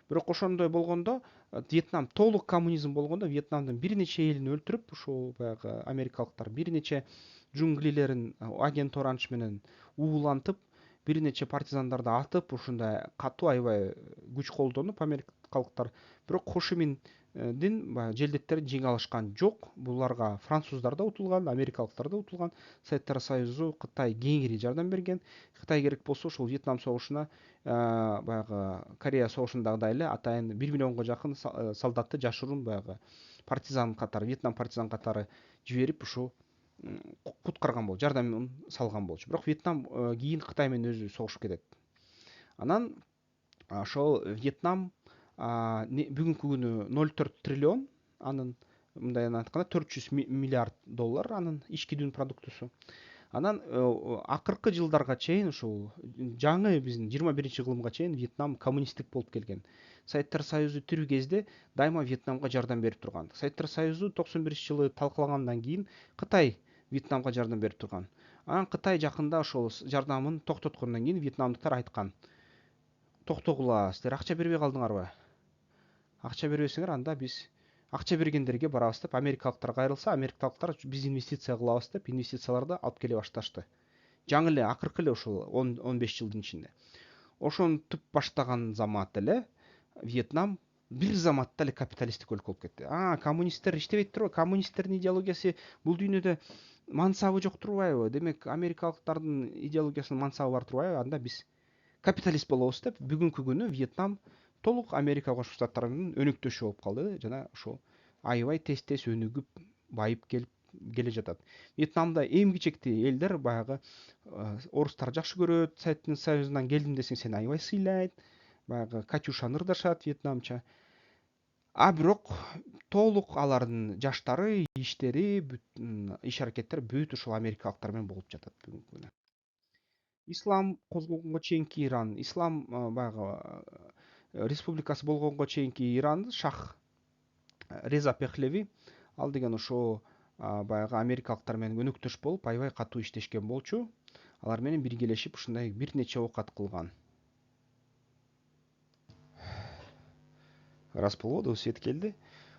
Бирок ошондой болгондо, Вьетнам толук коммунизм болгондо, Вьетнамдын бир нече элин өлтүрүп, ушул баягы америкалыктар бир нече джунглилерин агент Оранж менен уулантып, бир нече партизандарды атып, ушундай катуу аябай күч колдонуп америкалыктар. Бирок Хошиминдин баягы желдеттерин жеңе алышкан жок. Буларга француздар да утулган, америкалыктар да утулган. Советтер Союзу, Кытай кеңири жардам берген. Кытай керек болсо ушул Вьетнам согушуна баягы Корея согушундагыдай эле атайын 1 миллионго жакын солдатты жашыруун баягы партизан катары, Вьетнам партизан катары жиберип ушул куткарган болчу, жардамын салган болчу. Бирок Вьетнам кийин Кытай менен өзү согушуп кетет. Анан ошол Вьетнам бүгүнкү күнү 0,4 триллион, анын мындай айтканда 400 миллиард доллар анын ички дүң продуктусу. Анан акыркы жылдарга чейин, ушул жаңы биздин 21-кылымга чейин Вьетнам коммунисттик болуп келген. Советтер Союзу тирүү кезде дайыма Вьетнамга жардам берип турган. Советтер Союзу 91-жылы талкалагандан кийин Кытай Вьетнамга жардам берип турган. Анан Кытай жакында ошол жардамын токтоткондон кийин вьетнамдыктар айткан: "Токтогула, силер акча бербей калдыңарбы? Акча бербесеңер, анда биз акча бергендерге барабыз" деп америкалыктар кайрылса, америкалыктар биз инвестиция кылабыз деп инвестицияларды алып келе башташты. Жаңы эле, акыркы эле ушул 10-15 жылдын ичинде. Ошентип баштаган замат эле Вьетнам бир заматта эле капиталисттик өлкө болуп кетти. Коммунисттер иштебейт турбайбы? Коммунисттердин идеологиясы бул дүйнөдө мансабы жок турбайбы? Демек америкалыктардын идеологиясынын мансабы бар турбайбы? Анда биз капиталист болобуз деп бүгүнкү күнү Вьетнам толук Америка Кошмо Штаттарынын өнөктөшү болуп калды жана ошол аябай тез өнүгүп, байып келе жатат. Вьетнамда эң кичектей элдер баягы орустар жакшы көрөт. Советтер Союзунан келдим десең сени аябай сыйлайт. Баягы Катюшаны ырдашат вьетнамча. Бирок толук алардын жаштары, иштери, иш аракеттери бүт ушул америкалыктар менен болуп жатат бүгүнкү күнү. Ислам козголгонго чейинки Иран, ислам баягы республикасы болгонго чейинки Иранды шах Реза Пехлеви, ал деген ошо баягы америкалыктар менен өнөктөш болуп, аябай катуу иштешкен болчу. Алар менен биргелешип ушундай бир нече оокат кылган. Раз болбоду, свет келди.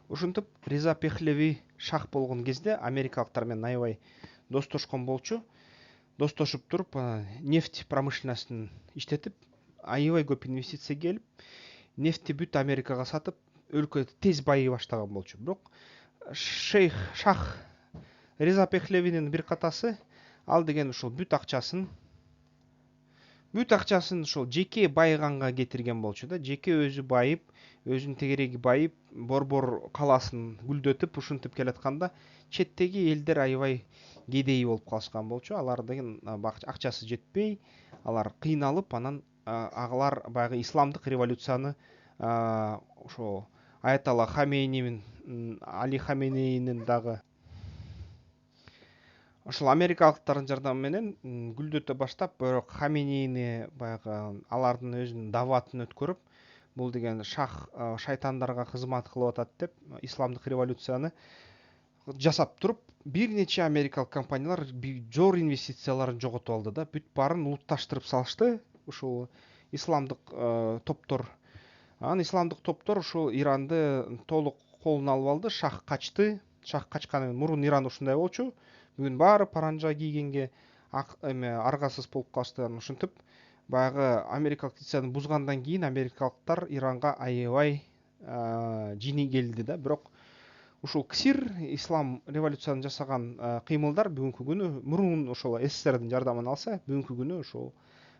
Ошентип Реза Пехлеви шах болгон кезде америкалыктар менен аябай достошкон болчу. Достошуп туруп, нефть промышленностун иштетип, аябай көп инвестиция келип, нефтти бүт Америкага сатып, өлкө тез байый баштаган болчу. Бирок шах Реза Пехлевинин бир катасы, ал деген ушул бүт акчасын бүт акчасын ошол жеке байыганга кетирген болчу да. Жеке өзү байып, өзүнүн тегереги байып, борбор калаасын гүлдөтүп, ушинтип келатканда четтеги элдер аябай кедей болуп калышкан болчу. Алардын акчасы жетпей, алар кыйналып, анан алар баягы исламдык революцияны ошо Аятолла Хамейнинин, Али Хамейнинин дагы ошол америкалыктардын жардамы менен гүлдөтө баштап, бирок Хамейнини баягы алардын өзүнүн даватын өткөрүп, бул деген шах шайтандарга кызмат кылып атат деп исламдык революцияны жасап туруп, бир нече америкалык компаниялар зор инвестицияларын жоготуп алды да. Бүт баарын улутташтырып салышты ушул исламдык топтор. Анан исламдык топтор ушул Иранды толук колуна алып алды. Шах качты. Шах качканы мурун Иран ушундай болчу. Бүгүн баары паранжа кийгенге аргасыз болуп калышты. Ушинтип баягы америкалык конституцияны бузгандан кийин америкалыктар Иранга аябай жини келди да. Бирок ушул КСИР, ислам революцияны жасаган кыймылдар бүгүнкү күнү мурун ошол СССРдин жардамын алса, бүгүнкү күнү ошол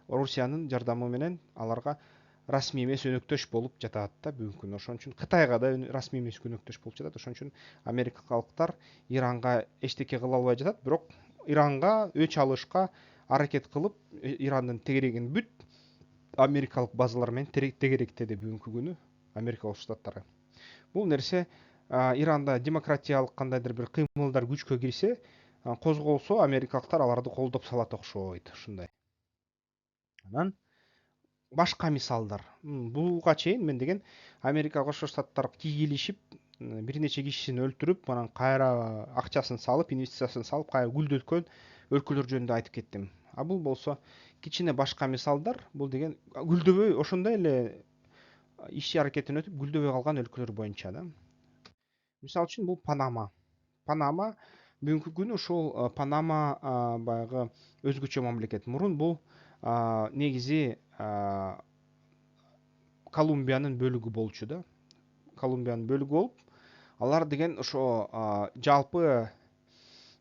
Орусиянын жардамы менен аларга расмий эмес өнөктөш болуп жатат да бүгүнкү күнү. Ошон үчүн Кытайга да расмий эмес өнөктөш болуп жатат. Ошон үчүн америкалыктар Иранга эчтеке кыла албай жатат, бирок Иранга өч алышка аракет кылып, Ирандын тегерегин бүт америкалык базалар менен тегеректеди бүгүнкү күнү Америка Кошмо Штаттары. Бул нерсе Иранда демократиялык кандайдыр бир кыймылдар күчкө кирсе, козголсо, америкалыктар аларды колдоп салат окшойт, ушундай. Анан башка мисалдар. Буга чейин мен деген Америка Кошмо Штаттар кийлишип, бир нече кишисин өлтүрүп, анан кайра акчасын салып, инвестициясын салып, кайра гүлдөткөн өлкөлөр жөнүндө айтып кеттим. А бул болсо кичине башка мисалдар. Бул деген гүлдөбөй, ошондой эле иш аракетин өтүп гүлдөбөй калган өлкөлөр боюнча да. Мисалы үчүн бул Панама. Панама бүгүнкү күнү ушул Панама баягы өзгөчө мамлекет. Мурун бул негизи Колумбиянын бөлүгү болчу да. Колумбиянын бөлүгү болуп, алар деген ошо жалпы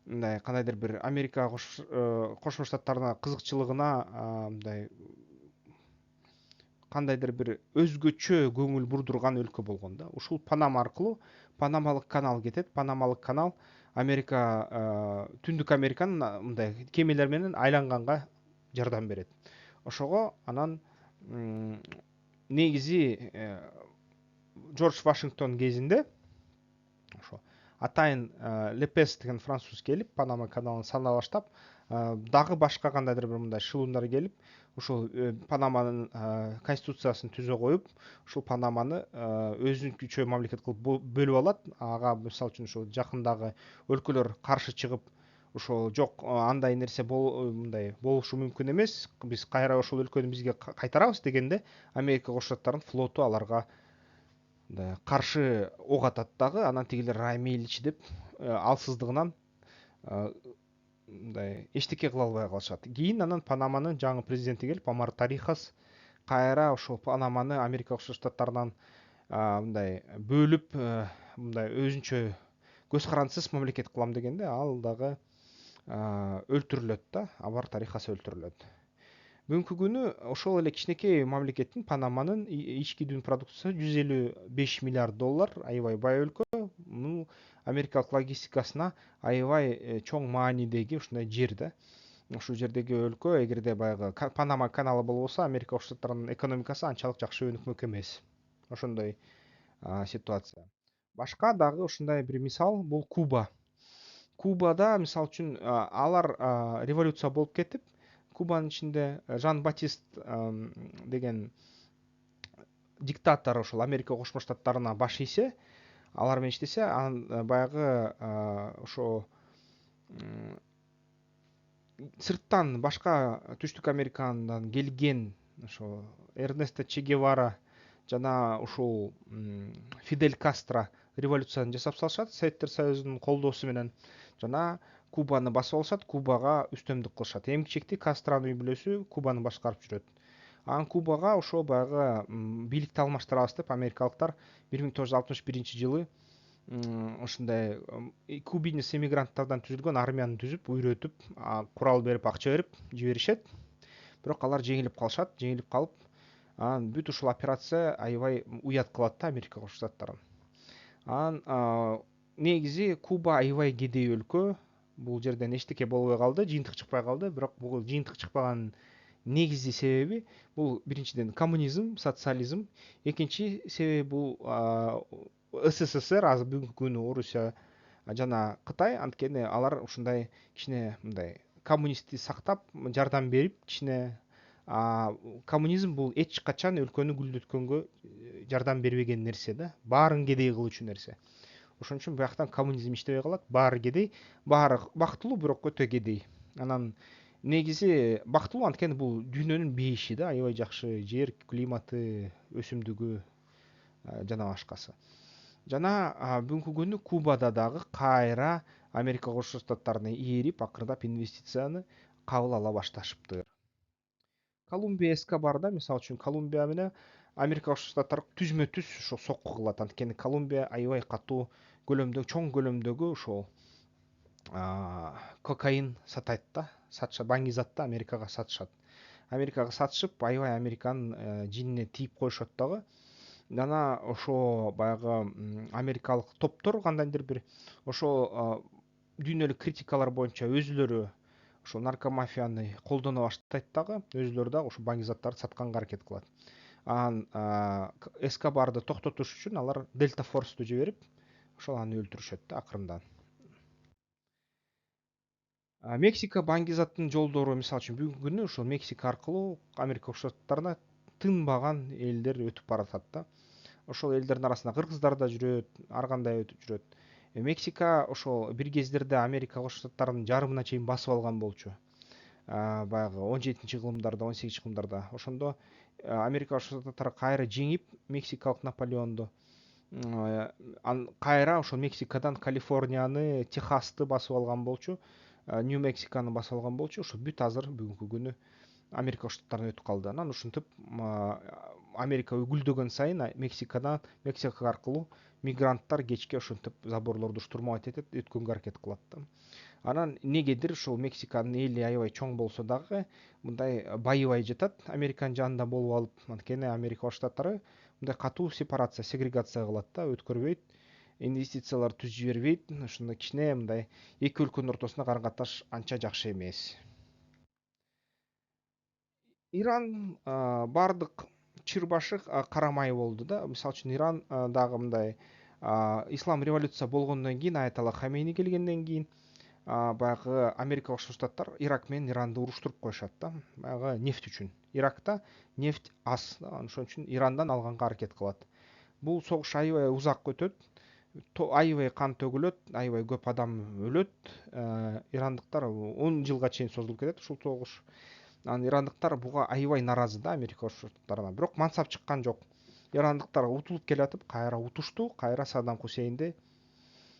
мындай кандайдыр бир Америка Кошмо Штаттарына кызыкчылыгына мындай кандайдыр бир өзгөчө көңүл бурдурган өлкө болгон да. Ушул Панама аркылуу Панамалык канал кетет. Панамалык канал Америка, Түндүк Американын мындай кемелер менен айланганга жардам берет. Ошого анан негизи Джордж Вашингтон кезинде ошо атайын Лепес деген француз келип, Панама каналын сана баштап, дагы башка кандайдыр бир мындай шылуундар келип, ушул Панаманын конституциясын түзө коюп, ушул Панаманы өзүнүнчө мамлекет кылып бөлүп алат. Ага мисалы үчүн ушул жакындагы өлкөлөр каршы чыгып, ошол жок, андай нерсе мындай болушу мүмкүн эмес, биз кайра ошол өлкөнү бизге кайтарабыз дегенде, Америка Кошмо Штаттарынын флоту аларга каршы ок атат дагы. Анан тигилер мейличи деп алсыздыгынан мындай эчтеке кыла албай калышат. Кийин анан Панаманын жаңы президенти келип, Амар Тарихас кайра ошол Панаманы Америка Кошмо Штаттарынан мындай бөлүп, мындай өзүнчө көз карандысыз мамлекет кылам дегенде, ал дагы өлтүрүлөт да. Амар Тарихас өлтүрүлөт. Бүгүнкү күнү ошол эле кичинекей мамлекеттин, Панаманын ички дүң продукциясы $155 миллиард, аябай бай өлкө. Бул америкалык логистикасына аябай чоң маанидеги ушундай жер да. Ушул жердеги өлкө, эгерде баягы Панама каналы болбосо, Америка Кошмо Штаттарынын экономикасы анчалык жакшы өнүкмөк эмес. Ошондой ситуация. Башка дагы ушундай бир мисал, бул Куба. Кубада мисалы үчүн алар революция болуп кетип, Кубанын ичинде Жан Батист деген диктатор ошол Америка Кошмо Штаттарына баш ийсе, алар менен иштесе, анан баягы ошо сырттан башка Түштүк Америкадан келген ошо Эрнесто Че Гевара жана ушул Фидель Кастро революцияны жасап салышат, Советтер Союзунун колдоосу менен, жана Кубаны басып алышат, Кубага үстөмдүк кылышат. Эмгичекти Кастронун үй бүлөсү Кубаны башкарып жүрөт. Анан Кубага ошо баягы бийликти алмаштырабыз деп америкалыктар 1961-жылы ушундай кубинец эмигранттардан түзүлгөн армияны түзүп, үйрөтүп, курал берип, акча берип жиберишет. бирок алар жеңилип калышат. Жеңилип калып, анан бүт ушул операция аябай уят кылат да Америка Кошмо Штаттарын. Анан негизи Куба аябай кедей өлкө. Бул жерден эчтеке болбой калды, жыйынтык чыкпай калды. Бирок бул жыйынтык чыкпаганын негизги себеби бул биринчиден коммунизм, социализм, экинчи себеби бул СССР, азыр бүгүнкү күнү Орусия жана Кытай. Анткени алар ушундай кичине мындай коммунистти сактап, жардам берип, кичине коммунизм бул эч качан өлкөнү гүлдөткөнгө жардам бербеген нерсе да, баарын кедей кылуучу нерсе. Ошон үчүн бияктан коммунизм иштебей калат, баары кедей, баары бактылуу, бирок өтө кедей. Анан негизи бактылуу, анткени бул дүйнөнүн бейиши да, аябай жакшы жер, климаты, өсүмдүгү жана башкасы. Жана бүгүнкү күнү Кубада дагы кайра Америка Кошмо Штаттарына ээрип, акырындап инвестицияны кабыл ала башташыптыр. Колумбия Эскобарда, мисалы үчүн, Колумбия менен Америка Кошмо Штаттары түзмө түз ошо сокку кылат. Анткени Колумбия аябай катуу көлөмдө, чоң көлөмдөгү ошол кокаин сатат да, сатышат, баңгизатты Америкага сатышат. Америкага сатышып, аябай Американын жинине тийип коюшат дагы. Жана ошо баягы америкалык топтор кандайдыр бир ошо дүйнөлүк критикалар боюнча өзүлөрү ошо наркомафияны колдоно баштайт дагы, өзүлөрү дагы ошо баңгизаттарды сатканга аракет кылат. Анан Эскобарды токтотуш үчүн алар Дельта Форсту жиберип, ошол аны өлтүрүшөт да акырында. Мексика баңгизаттын жолдору, мисалы үчүн, бүгүнкү күнү ошол Мексика аркылуу Америка Кошмо Штаттарына тынбаган элдер өтүп баратат да. Ошол элдердин арасында кыргыздар да жүрөт, ар кандай жүрөт. Мексика ошол бир кездерде Америка Кошмо Штаттарынын жарымына чейин басып алган болчу. Баягы 17-кылымдарда, 18-кылымдарда. Ошондо Америка Кошмо Штаттары кайра жеңип Мексикалык Наполеондо, кайра ошол Мексикадан Калифорнияны, Техасты басып алган болчу, Нью-Мексиканы басып алган болчу. Ошо бүт азыр бүгүнкү күнү Америка Кошмо Штаттарына өтүп калды. Анан ушинтип Америка гүлдөгөн сайын Мексика аркылуу мигранттар кечке ушинтип заборлорду штурмовать этет, өткөнгө аракет кылат да. Анан негедир ушул Мексиканын эли аябай чоң болсо дагы мындай байыбай жатат Американын жанында болуп алып. Анткени Америка Кошмо Штаттары мындай катуу сепарация, сегрегация кылат да, өткөрбөйт, инвестициялар түз жибербейт. Ошондой кичине мындай эки өлкөнүн ортосунда карым катыш анча жакшы эмес. Иран бардык чыр башы карамай болду да. Мисалы үчүн Иран дагы мындай ислам революция болгондон кийин, Аятолла Хамейни келгенден кийин баягы Америка Кошмо Штаттар Ирак менен Иранды уруштуруп коюшат да, баягы нефть үчүн. Иракта нефть аз, ошон үчүн Ирандан алганга аракет кылат. Бул согуш аябай узак өтөт, аябай кан төгүлөт, аябай көп адам өлөт. Ирандыктар 10 жылга чейин созулуп кетет ушул согуш. Анан ирандыктар буга аябай нааразы да, Америка Кошмо Штаттарына. Бирок мансап чыккан жок. Ирандыктар утулуп келатып, кайра утушту, кайра Саддам Хусейнди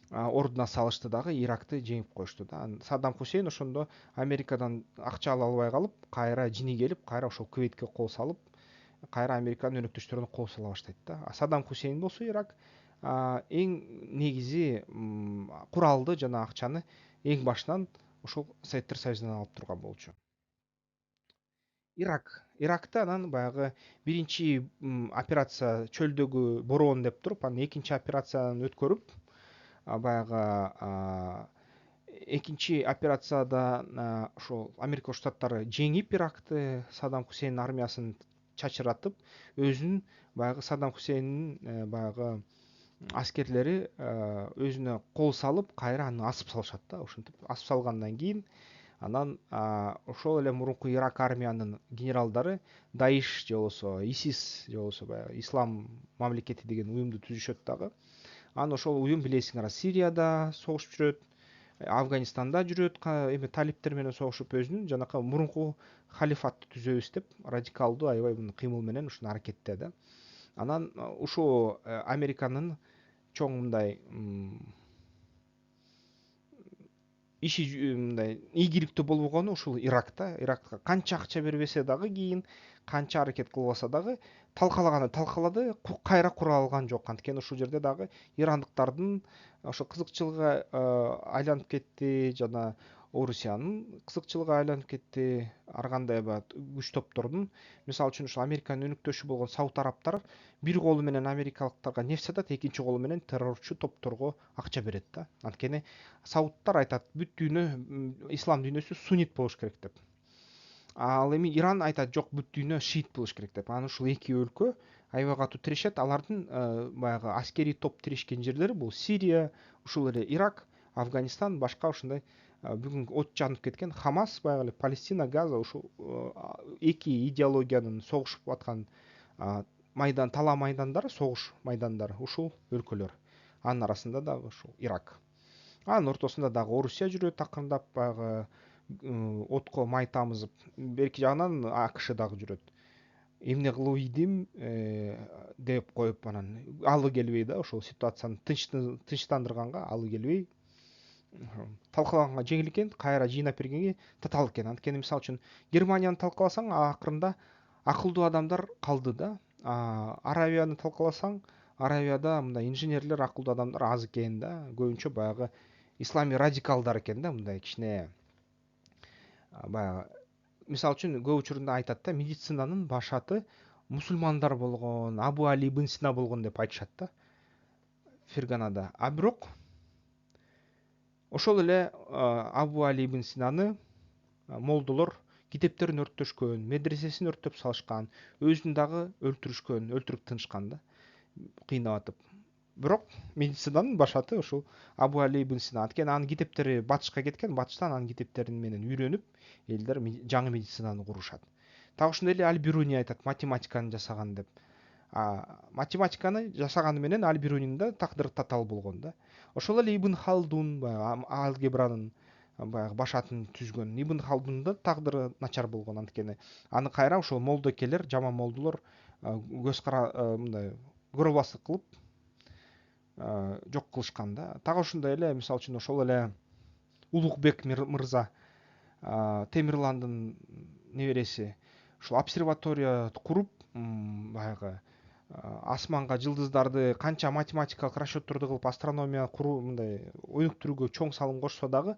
ордуна салышты дагы, Иракты жеңип коюшту да. Саддам Хусейн ошондо Америкадан акча ала албай калып, кайра жини келип, кайра ошол Кувейтке кол салып, кайра Американын өнөктөштөрүнө кол сала баштайт да. Саддам Хусейн болсо Ирак эң негизи куралды жана акчаны эң башынан ошол Советтер Союзунан алып турган болчу. Иракта анан баягы биринчи операция чөлдөгү бороон деп туруп, анан экинчи операцияны өткөрүп, баягы экинчи операцияда ошол Америка Кошмо Штаттары жеңип Иракты, Саддам Хусейн армиясын чачыратып, өзүнүн баягы Саддам Хусейндин баягы аскерлери өзүнө кол салып, кайра аны асып салышат да. Ошентип асып салгандан кийин анан ошол эле мурунку Ирак армиянын генералдары Даиш же болбосо ИСИС же болбосо баягы Ислам мамлекети деген уюмду түзүшөт дагы. Анан ошол уюм, билесиңер, Сирияда согушуп жүрөт, Афганистанда жүрөт, эми талиптер менен согушуп, өзүнүн жанакы мурунку халифатты түзөбүз деп, радикалдуу аябай кыймыл менен ушуну аракетте да. Анан ушул Американын чоң мындай иши мындай ийгиликтүү болбогону ушул Иракта. Иракка канча акча бербесе дагы, кийин канча аракет кылбаса дагы, талкалаганы талкалады, кайра кура алган жок. Анткени ушул жерде дагы ирандыктардын ошо кызыкчылыгы айланып кетти, жана Орусиянын кызыкчылыгы айланып кетти. Ар кандай күч топтордун, мисалы үчүн ушул Американын өнүктөшү болгон Сауд Арабтар бир колу менен америкалыктарга нефть сатат, экинчи колу менен террорчу топторго акча берет да. Анткени саудтар айтат, бүт дүйнө, ислам дүйнөсү суннит болуш керек деп. Ал эми Иран айтат, жок, бүт дүйнө шиит болуш керек деп. Анан ушул эки өлкө аябай катуу тирешет. Алардын баягы аскерий топ тирешкен жерлери бул Сирия, ушул эле Ирак, Афганистан, башка ушундай бүгүн от жанып кеткен Хамас, баягы эле Палестина, Газа, ушул эки идеологиянын согушуп аткан майдан, талаа майдандары, согуш майдандары ушул өлкөлөр. Анын арасында дагы ушул Ирак. Анын ортосунда дагы Орусия жүрөт, акырындап баягы отко май тамызып. Берки жагынан АКШ дагы жүрөт. Эмне кылып ийдим деп коюп, анан алы келбей да, ошол ситуацияны тынчтандырганга алы келбей, талкалаганга жеңил экен, кайра жыйнап бергенге татаал экен. Анткени мисалы үчүн Германияны талкаласаң, акырында акылдуу адамдар калды да. Аравияны талкаласаң, Аравияда мындай инженерлер, акылдуу адамдар аз экен да. Көбүнчө баягы ислами радикалдар экен да, мындай кичине баягы, мисалы үчүн көп учурунда айтат да, медицинанын башаты мусулмандар болгон, Абу Али ибн Сина болгон деп айтышат да, Ферганада. А бирок ошол эле Абу Али ибн Синаны молдолор китептерин өрттөшкөн, медресесин өрттөп салышкан, өзүн дагы өлтүрүп тынышкан да, кыйнап атып. Бирок медицинанын башаты ушул Абу Али ибн Сина. Анткени анын китептери батышка кеткен, батыштан анын китептерин менен үйрөнүп, элдер жаңы медицинаны курушат. Так ошондой эле Аль-Бируни айтат, математиканы жасаган деп. Математиканы жасаганы менен Аль-Бирунинин да тагдыры татаал болгон да. Ошол эле Ибн Халдун, баягы алгебранын баягы башатын түзгөн Ибн Халдундун да тагдыры начар болгон. Анткени аны кайра ошол молдокелер, жаман молдолор көз кара мындай көрбастык кылып жок кылышкан да. Так ошондой эле мисалы үчүн ошол эле Улукбек мырза, Темирландын небереси, ушул обсерватория куруп, баягы асманга жылдыздарды канча математикалык расчетторду кылып астрономия куруу, мындай өнүктүрүүгө чоң салым кошсо дагы,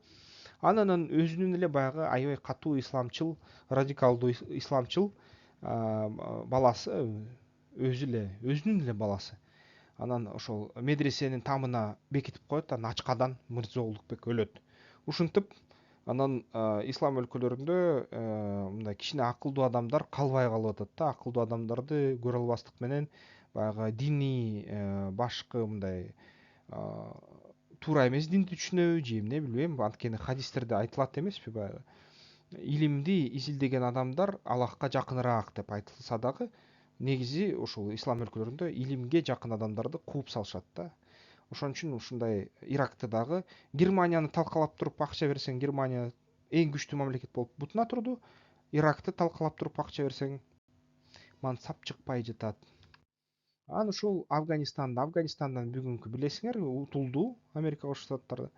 анын өзүнүн эле баягы аябай катуу исламчыл, радикалдуу исламчыл баласы, өзүнүн эле баласы. Анан ошол медресенин тамына бекитип коет, анан ачкадан Мырза Улукбек өлөт. Ушинтип анан ислам өлкөлөрүндө мындай кичине акылдуу адамдар калбай калып атат да. Акылдуу адамдарды көрө албастык менен баягы диний башкы мындай туура эмес динди түшүнөбү же эмне билбейм. Анткени хадистерде айтылат эмеспи, баягы илимди изилдеген адамдар Аллахка жакыныраак деп айтылса дагы, негизи ушул ислам өлкөлөрүндө илимге жакын адамдарды кууп салышат да. Ошон үчүн ушундай Иракты дагы Германияны талкалап туруп акча берсең, Германия эң күчтүү мамлекет болуп бутуна турду. Иракты талкалап туруп акча берсең, мансап чыкпай жатат. Анан ушул Афганистандан бүгүнкү билесиңер, утулду Америка Кошмо Штаттары.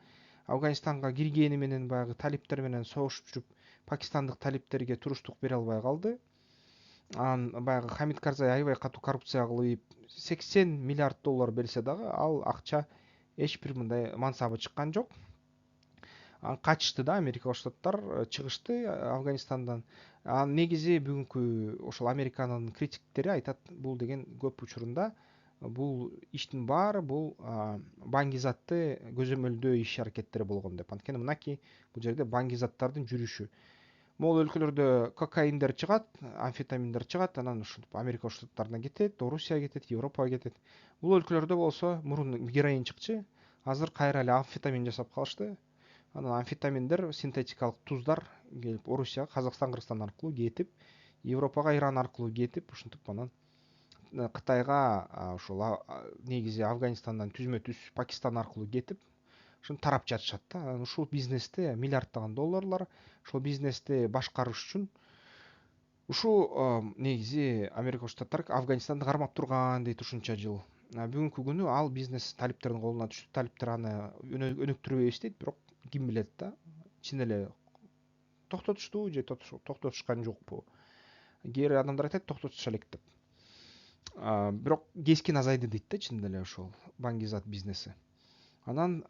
Афганистанга киргени менен баягы талиптер менен согушуп жүрүп, пакистандык талиптерге туруштук бере албай калды. Анан баягы Хамид Карзай аябай катуу коррупция кылып, 80 миллиард доллар берсе дагы ал акча эч бир мындай мансабы чыккан жок. Анан качышты да, Америка Кошмо Штаттар чыгышты Афганистандан. Анан негизи бүгүнкү ошол Американын критиктери айтат, бул деген көп учурунда бул иштин баары бул баңгизатты көзөмөлдөө иш аракеттери болгон деп. Анткени мынакей, бул жерде баңгизаттардын жүрүшү. Могул өлкөлөрдө кокаиндер чыгат, амфетаминдер чыгат, анан ушинтип Америка Кошмо Штаттарына кетет, Орусияга кетет, Европага кетет. Бул өлкөлөрдө болсо мурун героин чыкчы, азыр кайра эле амфетамин жасап калышты. Анан амфетаминдер, синтетикалык туздар келип Орусияга, Казакстан, Кыргызстан аркылуу кетип, Европага, Иран аркылуу кетип, ушинтип анан Кытайга, ушул негизи Афганистандан түзмө түз Пакистан аркылуу кетип, ушуну тарап жатышат да. Анан ушул бизнесте миллиарддаган долларлар, ушул бизнести башкарыш үчүн ушул негизи Америка Кошмо Штаттар Афганистанды кармап турган дейт ушунча жыл. Бүгүнкү күнү ал бизнес талиптердин колуна түштү. Талиптер аны өнүктүрбөйбүз дейт, бирок ким билет да, чын эле токтотушту же токтотушкан жокпу. Кээ бир адамдар айтат токтотуша элек деп. Бирок кескин азайды дейт да, чын эле ошол баңгизат бизнеси. Анан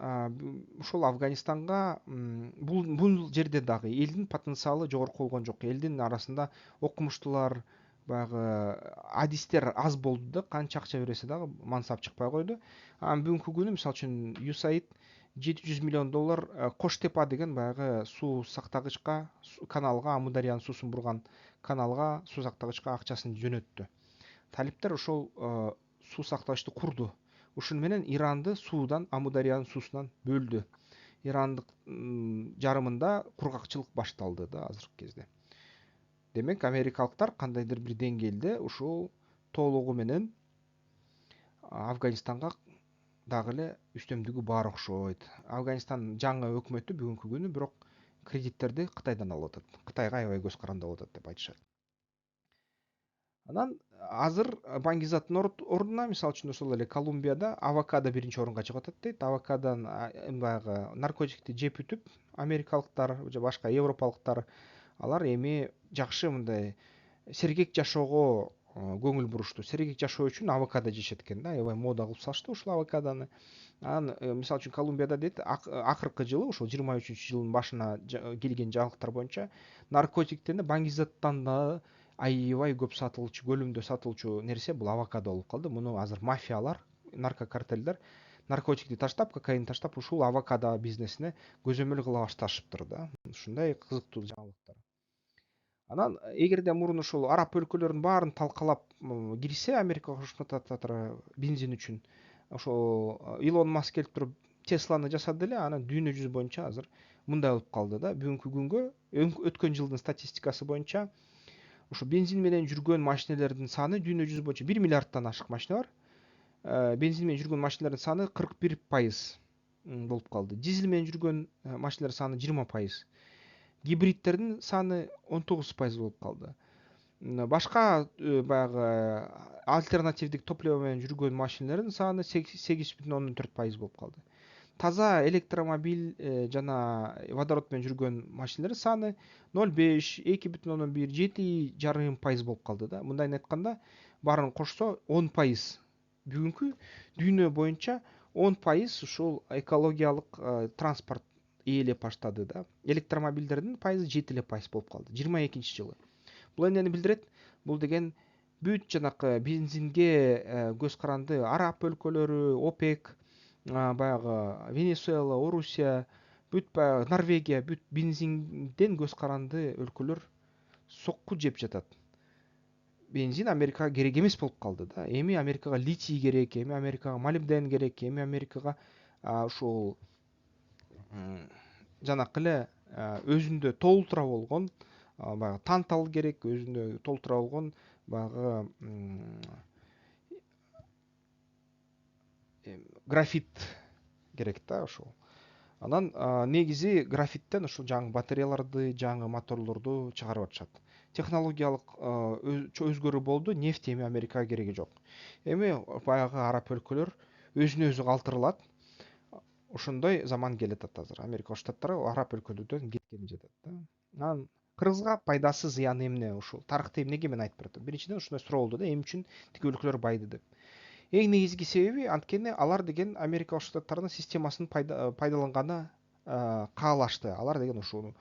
ошол Афганистанга бул жерде дагы элдин потенциалы жогорку болгон жок. Элдин арасында окумуштуулар, баягы адистер аз болду да, канча акча берсе дагы мансап чыкпай койду. Анан бүгүнкү күнү мисалы үчүн USAID $700 миллион Кош Тепа деген баягы суу сактагычка, каналга, Амударыянын суусун бурган каналга, суу сактагычка акчасын жөнөттү. Талиптер ошол суу сактагычты курду. Ушун менен Иранды суудан, Амударыянын суусунан бөлдү. Ирандык жарымында кургакчылык башталды да азыркы кезде. Демек америкалыктар кандайдыр бир деңгээлде ушул толугу менен Афганистанга дагы эле үстөмдүгү бар окшойт. Афганистан жаңы өкмөтү бүгүнкү күнү бирок кредиттерди Кытайдан алып атат. Кытайга аябай көз каранды болуп атат деп айтышат. Анан азыр баңгизаттын ордуна мисалы үчүн ошол эле Колумбияда авокадо биринчи орунга чыгып атат дейт. Авокадон баягы наркотикти жеп бүтүп америкалыктар же башка европалыктар алар эми жакшы мындай сергек жашоого көңүл бурушту. Сергек жашоо үчүн авокадо жешет экен да, аябай мода кылып салышты ушул авокадону. Анан мисалы үчүн Колумбияда дейт акыркы жылы ошол 23-жылдын башына келген жаңылыктар боюнча наркотиктен баңгизаттан да аябай көп сатылчу, көлүмдө сатылчу нерсе бул авокадо болуп калды. Муну азыр мафиялар, наркокартелдер наркотикти таштап, кокаин таштап ушул авокадо бизнесине көзөмөл кыла башташыптыр да. Ушундай кызыктуу жаңылыктар. Анан эгерде мурун ушул араб өлкөлөрүнүн баарын талкалап кирсе Америка Кошмо Штаттары бензин үчүн ошол Илон Маск келип туруп Тесланы жасады эле, анан дүйнө жүзү боюнча азыр мындай болуп калды да. Бүгүнкү күнгө өткөн жылдын статистикасы боюнча ошо бензин менен жүргөн машинелердин саны дүйнө жүзү боюнча 1 миллиарддан ашык машина бар. Бензин менен жүргөн машиналардын саны 41% болуп калды. Дизель менен жүргөн машиналардын саны 20%. Гибридтердин саны 19% болуп калды. Башка баягы альтернативдик топливо менен жүргөн машиналардын саны 8,4% болуп калды. Таза электромобиль жана водород менен жүргөн машиналардын саны 0,5, 2,1, 7,5% болуп калды да. Мындайын айтканда, баарын кошсо 10%. Бүгүнкү дүйнө боюнча 10% ушул экологиялык транспорт ээлеп баштады да. Электромобилдердин пайызы 7% болуп калды 22-жылы. Бул эмнени билдирет? Бул деген бүт жанакы бензинге көз каранды араб өлкөлөрү, ОПЕК, баягы Венесуэла, Орусия, бүт баягы Норвегия, бүт бензинден көз каранды өлкөлөр сокку жеп жатат. Бензин Америкага керек эмес болуп калды да. Эми Америкага литий керек, эми Америкага молибден керек, эми Америкага ушул жанакы эле өзүндө толтура болгон баягы тантал керек, өзүндө толтура болгон баягы графит керек да ошол. Анан негизи графиттен ушул жаңы батареяларды, жаңы моторлорду чыгарып атышат. Технологиялык өзгөрүү болду, нефть эми Америкага кереги жок. Эми баягы араб өлкөлөр өзүнө өзү калтырылат. Ошондой заман келатат азыр. Америка Кошмо Штаттары араб өлкөлөрдөн кеткени жатат да. Анан кыргызга пайдасы зыяны эмне ушул? Тарыхты эмнеге мен айтып баратам? Биринчиден ушундай суроо болду да, эмне үчүн тиги өлкөлөр байды деп. Эң негизги себеби анткени алар деген Америка Кошмо Штаттарынын системасын пайдаланганы каалашты. Алар деген ушуну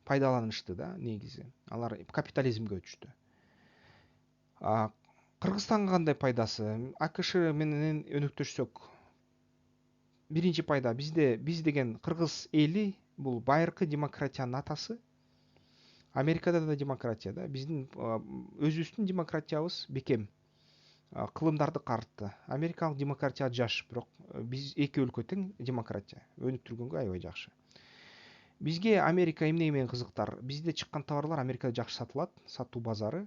пайдаланышты да негизи. Алар капитализмге өтүштү. Кыргызстанга кандай пайдасы? АКШ менен өнөктөшсөк, биринчи пайда биз деген кыргыз эли бул байыркы демократиянын атасы. Америкада да демократия да. Биздин өзүбүздүн демократиябыз бекем. Кылымдарды карытты. Америкалык демократия жаш, бирок биз эки өлкө тең демократия. Өнүктүргөнгө аябай жакшы. Бизге Америка эмне менен кызыктар? Бизде чыккан товарлар Америкада жакшы сатылат, сатуу базары.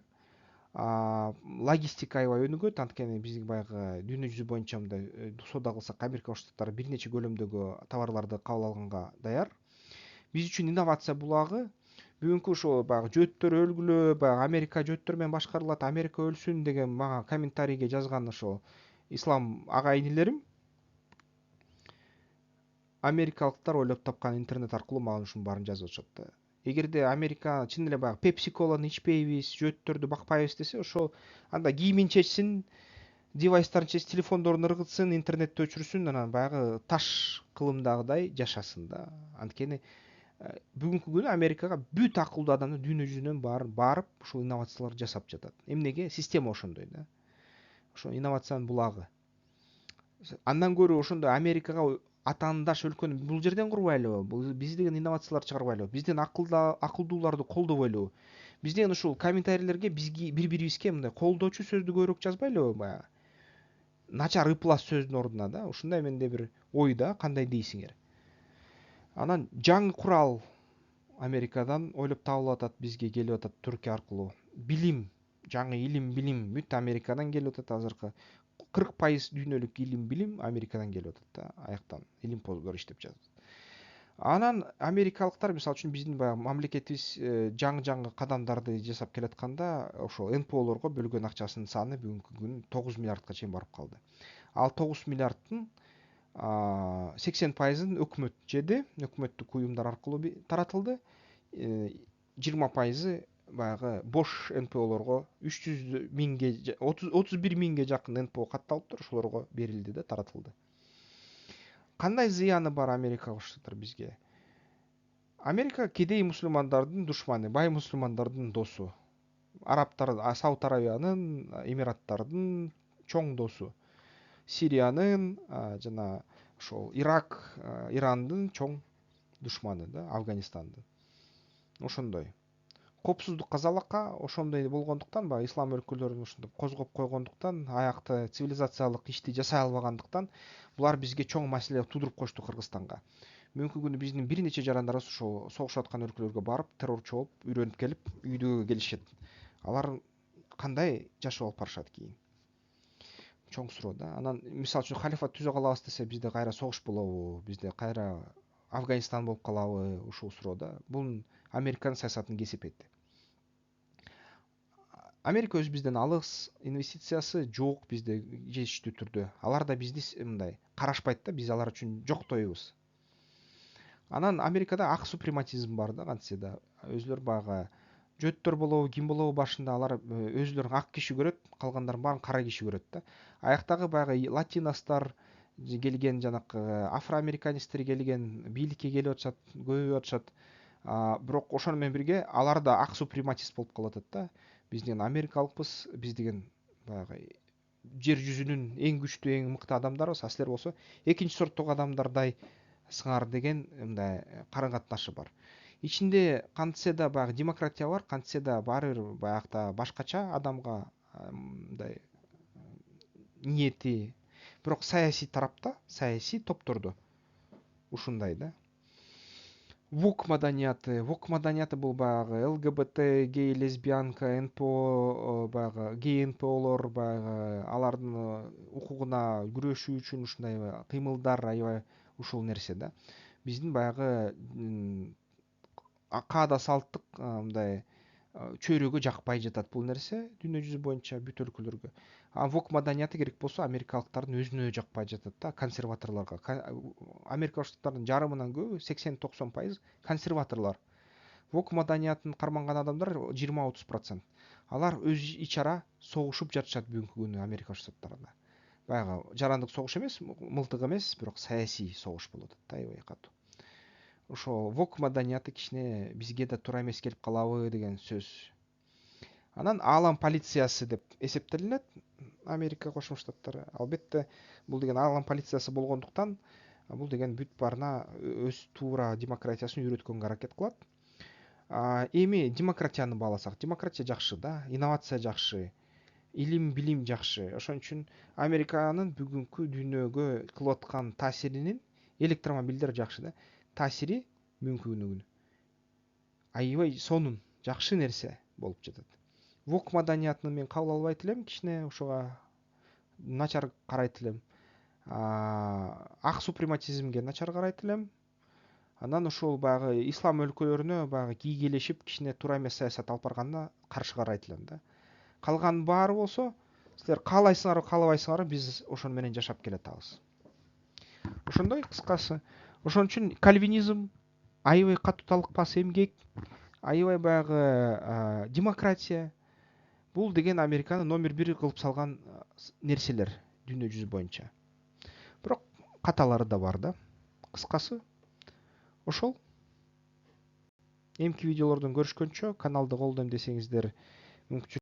Логистика аябай өнүгөт, анткени биздин баягы дүйнө жүзү боюнча мындай соода кылсак Америка Кошмо Штаттары бир нече көлөмдөгү товарларды кабыл алганга даяр. Биз үчүн инновация булагы бүгүнкү ошол баягы жөөттөр өлгүлө, баягы Америка жөөттөр менен башкарылат, Америка өлсүн деген мага комментарийге жазган ошо ислам ага инилерим америкалыктар ойлоп тапкан интернет аркылуу мага ушунун баарын жазып атышат да. Эгерде Америка чын эле баягы пепси коланы ичпейбиз, жөөттөрдү бакпайбыз десе, ошол анда кийимин чечсин, девайстарын чеч телефондорун ыргытсын, интернетти өчүрсүн, анан баягы таш кылымдагыдай жашасын да. Анткени бүгүнкү күнү Америкага бүт акылдуу адамдар дүйнө жүзүнөн барып ушул инновацияларды жасап жатат. Эмнеге? Система ошондой да. Ошо инновациянын булагы. Андан көрө ошондой Америкага атаандаш өлкөнү бул жерден курбайлыбы? Бул биз деген инновацияларды чыгарбайлыбы? Бизден акылдууларды колдобойлубу? Биз деген ушул комментарийлерге бири бирибизге мындай колдоочу сөздү көбүрөөк жазбайлыбы баягы? Начар ыплас сөздүн ордуна да. Ушундай менде бир ой да, кандай дейсиңер? Анан жаңы курал Америкадан ойлоп табылып атат, бизге келип атат Түркия аркылуу. Билим, жаңы илим, билим бүт Америкадан келип атат азыркы. 40% дүйнөлүк илим, билим Америкадан келип атат да, аяктан илимпоздор иштеп жатат. Анан америкалыктар мисалы үчүн биздин баягы мамлекетибиз жаңы кадамдарды жасап келатканда, ошол НПОлорго бөлгөн акчасынын саны бүгүнкү күнү 9 миллиардка чейин барып калды. Ал 9 миллиардтын 80%ын өкмөт жеди, өкмөттүк уюмдар аркылуу таратылды. 20%ы баягы бош НПОлорго 300 миңге 31 миңге жакын НПО катталыптыр, ошолорго берилди да, таратылды. Кандай зыяны бар Америка коштоктор бизге? Америка кедей мусулмандардын душманы, бай мусулмандардын досу. Арабтар, Сауд Аравиянын, Эмираттардын чоң досу. Сириянын, жана ошол Ирак, Ирандын чоң душманы да, Афганистандын. Ошондой. Коопсуздукка залакка ошондой болгондуктан, баягы ислам өлкөлөрүн ошондоп козгоп койгондуктан, аякты цивилизациялык ишти жасай албагандыктан булар бизге чоң маселе туудуруп коюшту Кыргызстанга. Бүгүнкү күнү биздин бир нече жарандарыбыз ошол согушуп аткан өлкөлөргө барып, террорчу болуп, үйрөнүп келип, үйдөгө келишет. Алар кандай жашап алып барышат кийин? Чоң суроо да. Анан мисалы үчүн халифат түзө калабыз десе, бизде кайра согуш болобу? Бизде кайра Афганистан болуп калабы? Ушул суроо да. Бул Американын саясатынын кесепети. Америка өзү бизден алыс, инвестициясы жок бизде жетиштүү түрдө. Алар да бизди мындай карашпайт да, биз алар үчүн жоктойбуз. Анан Америкада ак супрематизм бар да, кантсе да. Өзүлөр баягы жөттөр болобу, ким болобу башында алар өзүлөрүн ак киши көрөт, калгандарын баарын кара киши көрөт да. Аяктагы баягы латиностар келген, жанакы афроамериканецтер келген, бийликке келип атышат, көбөйүп атышат. Бирок ошону менен бирге алар да ак супрематист болуп калып атат да. Биз деген америкалыкпыз, биз деген баягы жер жүзүнүн эң күчтүү, эң мыкты адамдарбыз, а силер болсо экинчи сорттогу адамдардай сыңар деген мындай карым катнашы бар. Ичинде кантсе да баягы демократия бар, кантсе да баары бир баягыда башкача адамга мындай ниети. Бирок саясий тарапта, саясий топтордо ушундай да. ВОК маданияты бул баягы ЛГБТ, гей, лесбиянка, НПО, баягы гей НПОлор, баягы алардын укугуна күрөшүү үчүн ушундай кыймылдар, аябай ушул нерсе да. Биздин баягы каада салттык мындай чөйрөгө жакпай жатат бул нерсе дүйнө жүзү боюнча бүт өлкөлөргө. ВОК маданияты керек болсо америкалыктардын өзүнө жакпай жатат да, консерваторлорго. Америка Коштоктордун жарымынан көбү 80-90% консерваторлор. ВОК маданиятын карманган адамдар 20-30%. Алар өз ичара согушуп жатышат бүгүнкү күнү Америка Коштоктарында. Баягы жарандык согуш эмес, мылтык эмес, бирок саясий согуш болуп атат да, аябай катуу. Ошо ВОК маданияты кичине бизге да туура эмес келип калабы деген сөз. Анан аалам полициясы деп эсептелинет Америка Кошмо Штаттары. Албетте бул деген аалам полициясы болгондуктан, бул деген бүт баарына өз туура демократиясын үйрөткөнгө аракет кылат. Эми демократияны бааласак, демократия жакшы да, инновация жакшы, илим, билим жакшы. Ошон үчүн Американын бүгүнкү дүйнөгө кылып аткан таасиринин электромобилдер жакшы да. Таасири бүгүнкү күнү аябай сонун жакшы нерсе болуп жатат. ВОК маданиятын мен кабыл албайт элем, кичине ошого начар карайт элем. Ак супрематизмге начар карайт элем. Анан ошол баягы ислам өлкөлөрүнө баягы кийгелешип, кичине туура эмес саясат алып барганына каршы карайт элем да. Калган баары болсо, силер каалайсыңарбы, каалабайсыңарбы, биз ошону менен жашап келатабыз. Ошондой кыскасы. Ошон үчүн кальвинизм, аябай катуу талкпас эмгек, аябай баягы демократия, бул деген Американы номер 1 кылып салган нерселер дүйнө жүзү боюнча. Бирок каталары да бар да. Кыскасы ошол. Эмки видеолордон көрүшкөнчө, каналды колдойм десеңиздер, мүмкүнчүлүк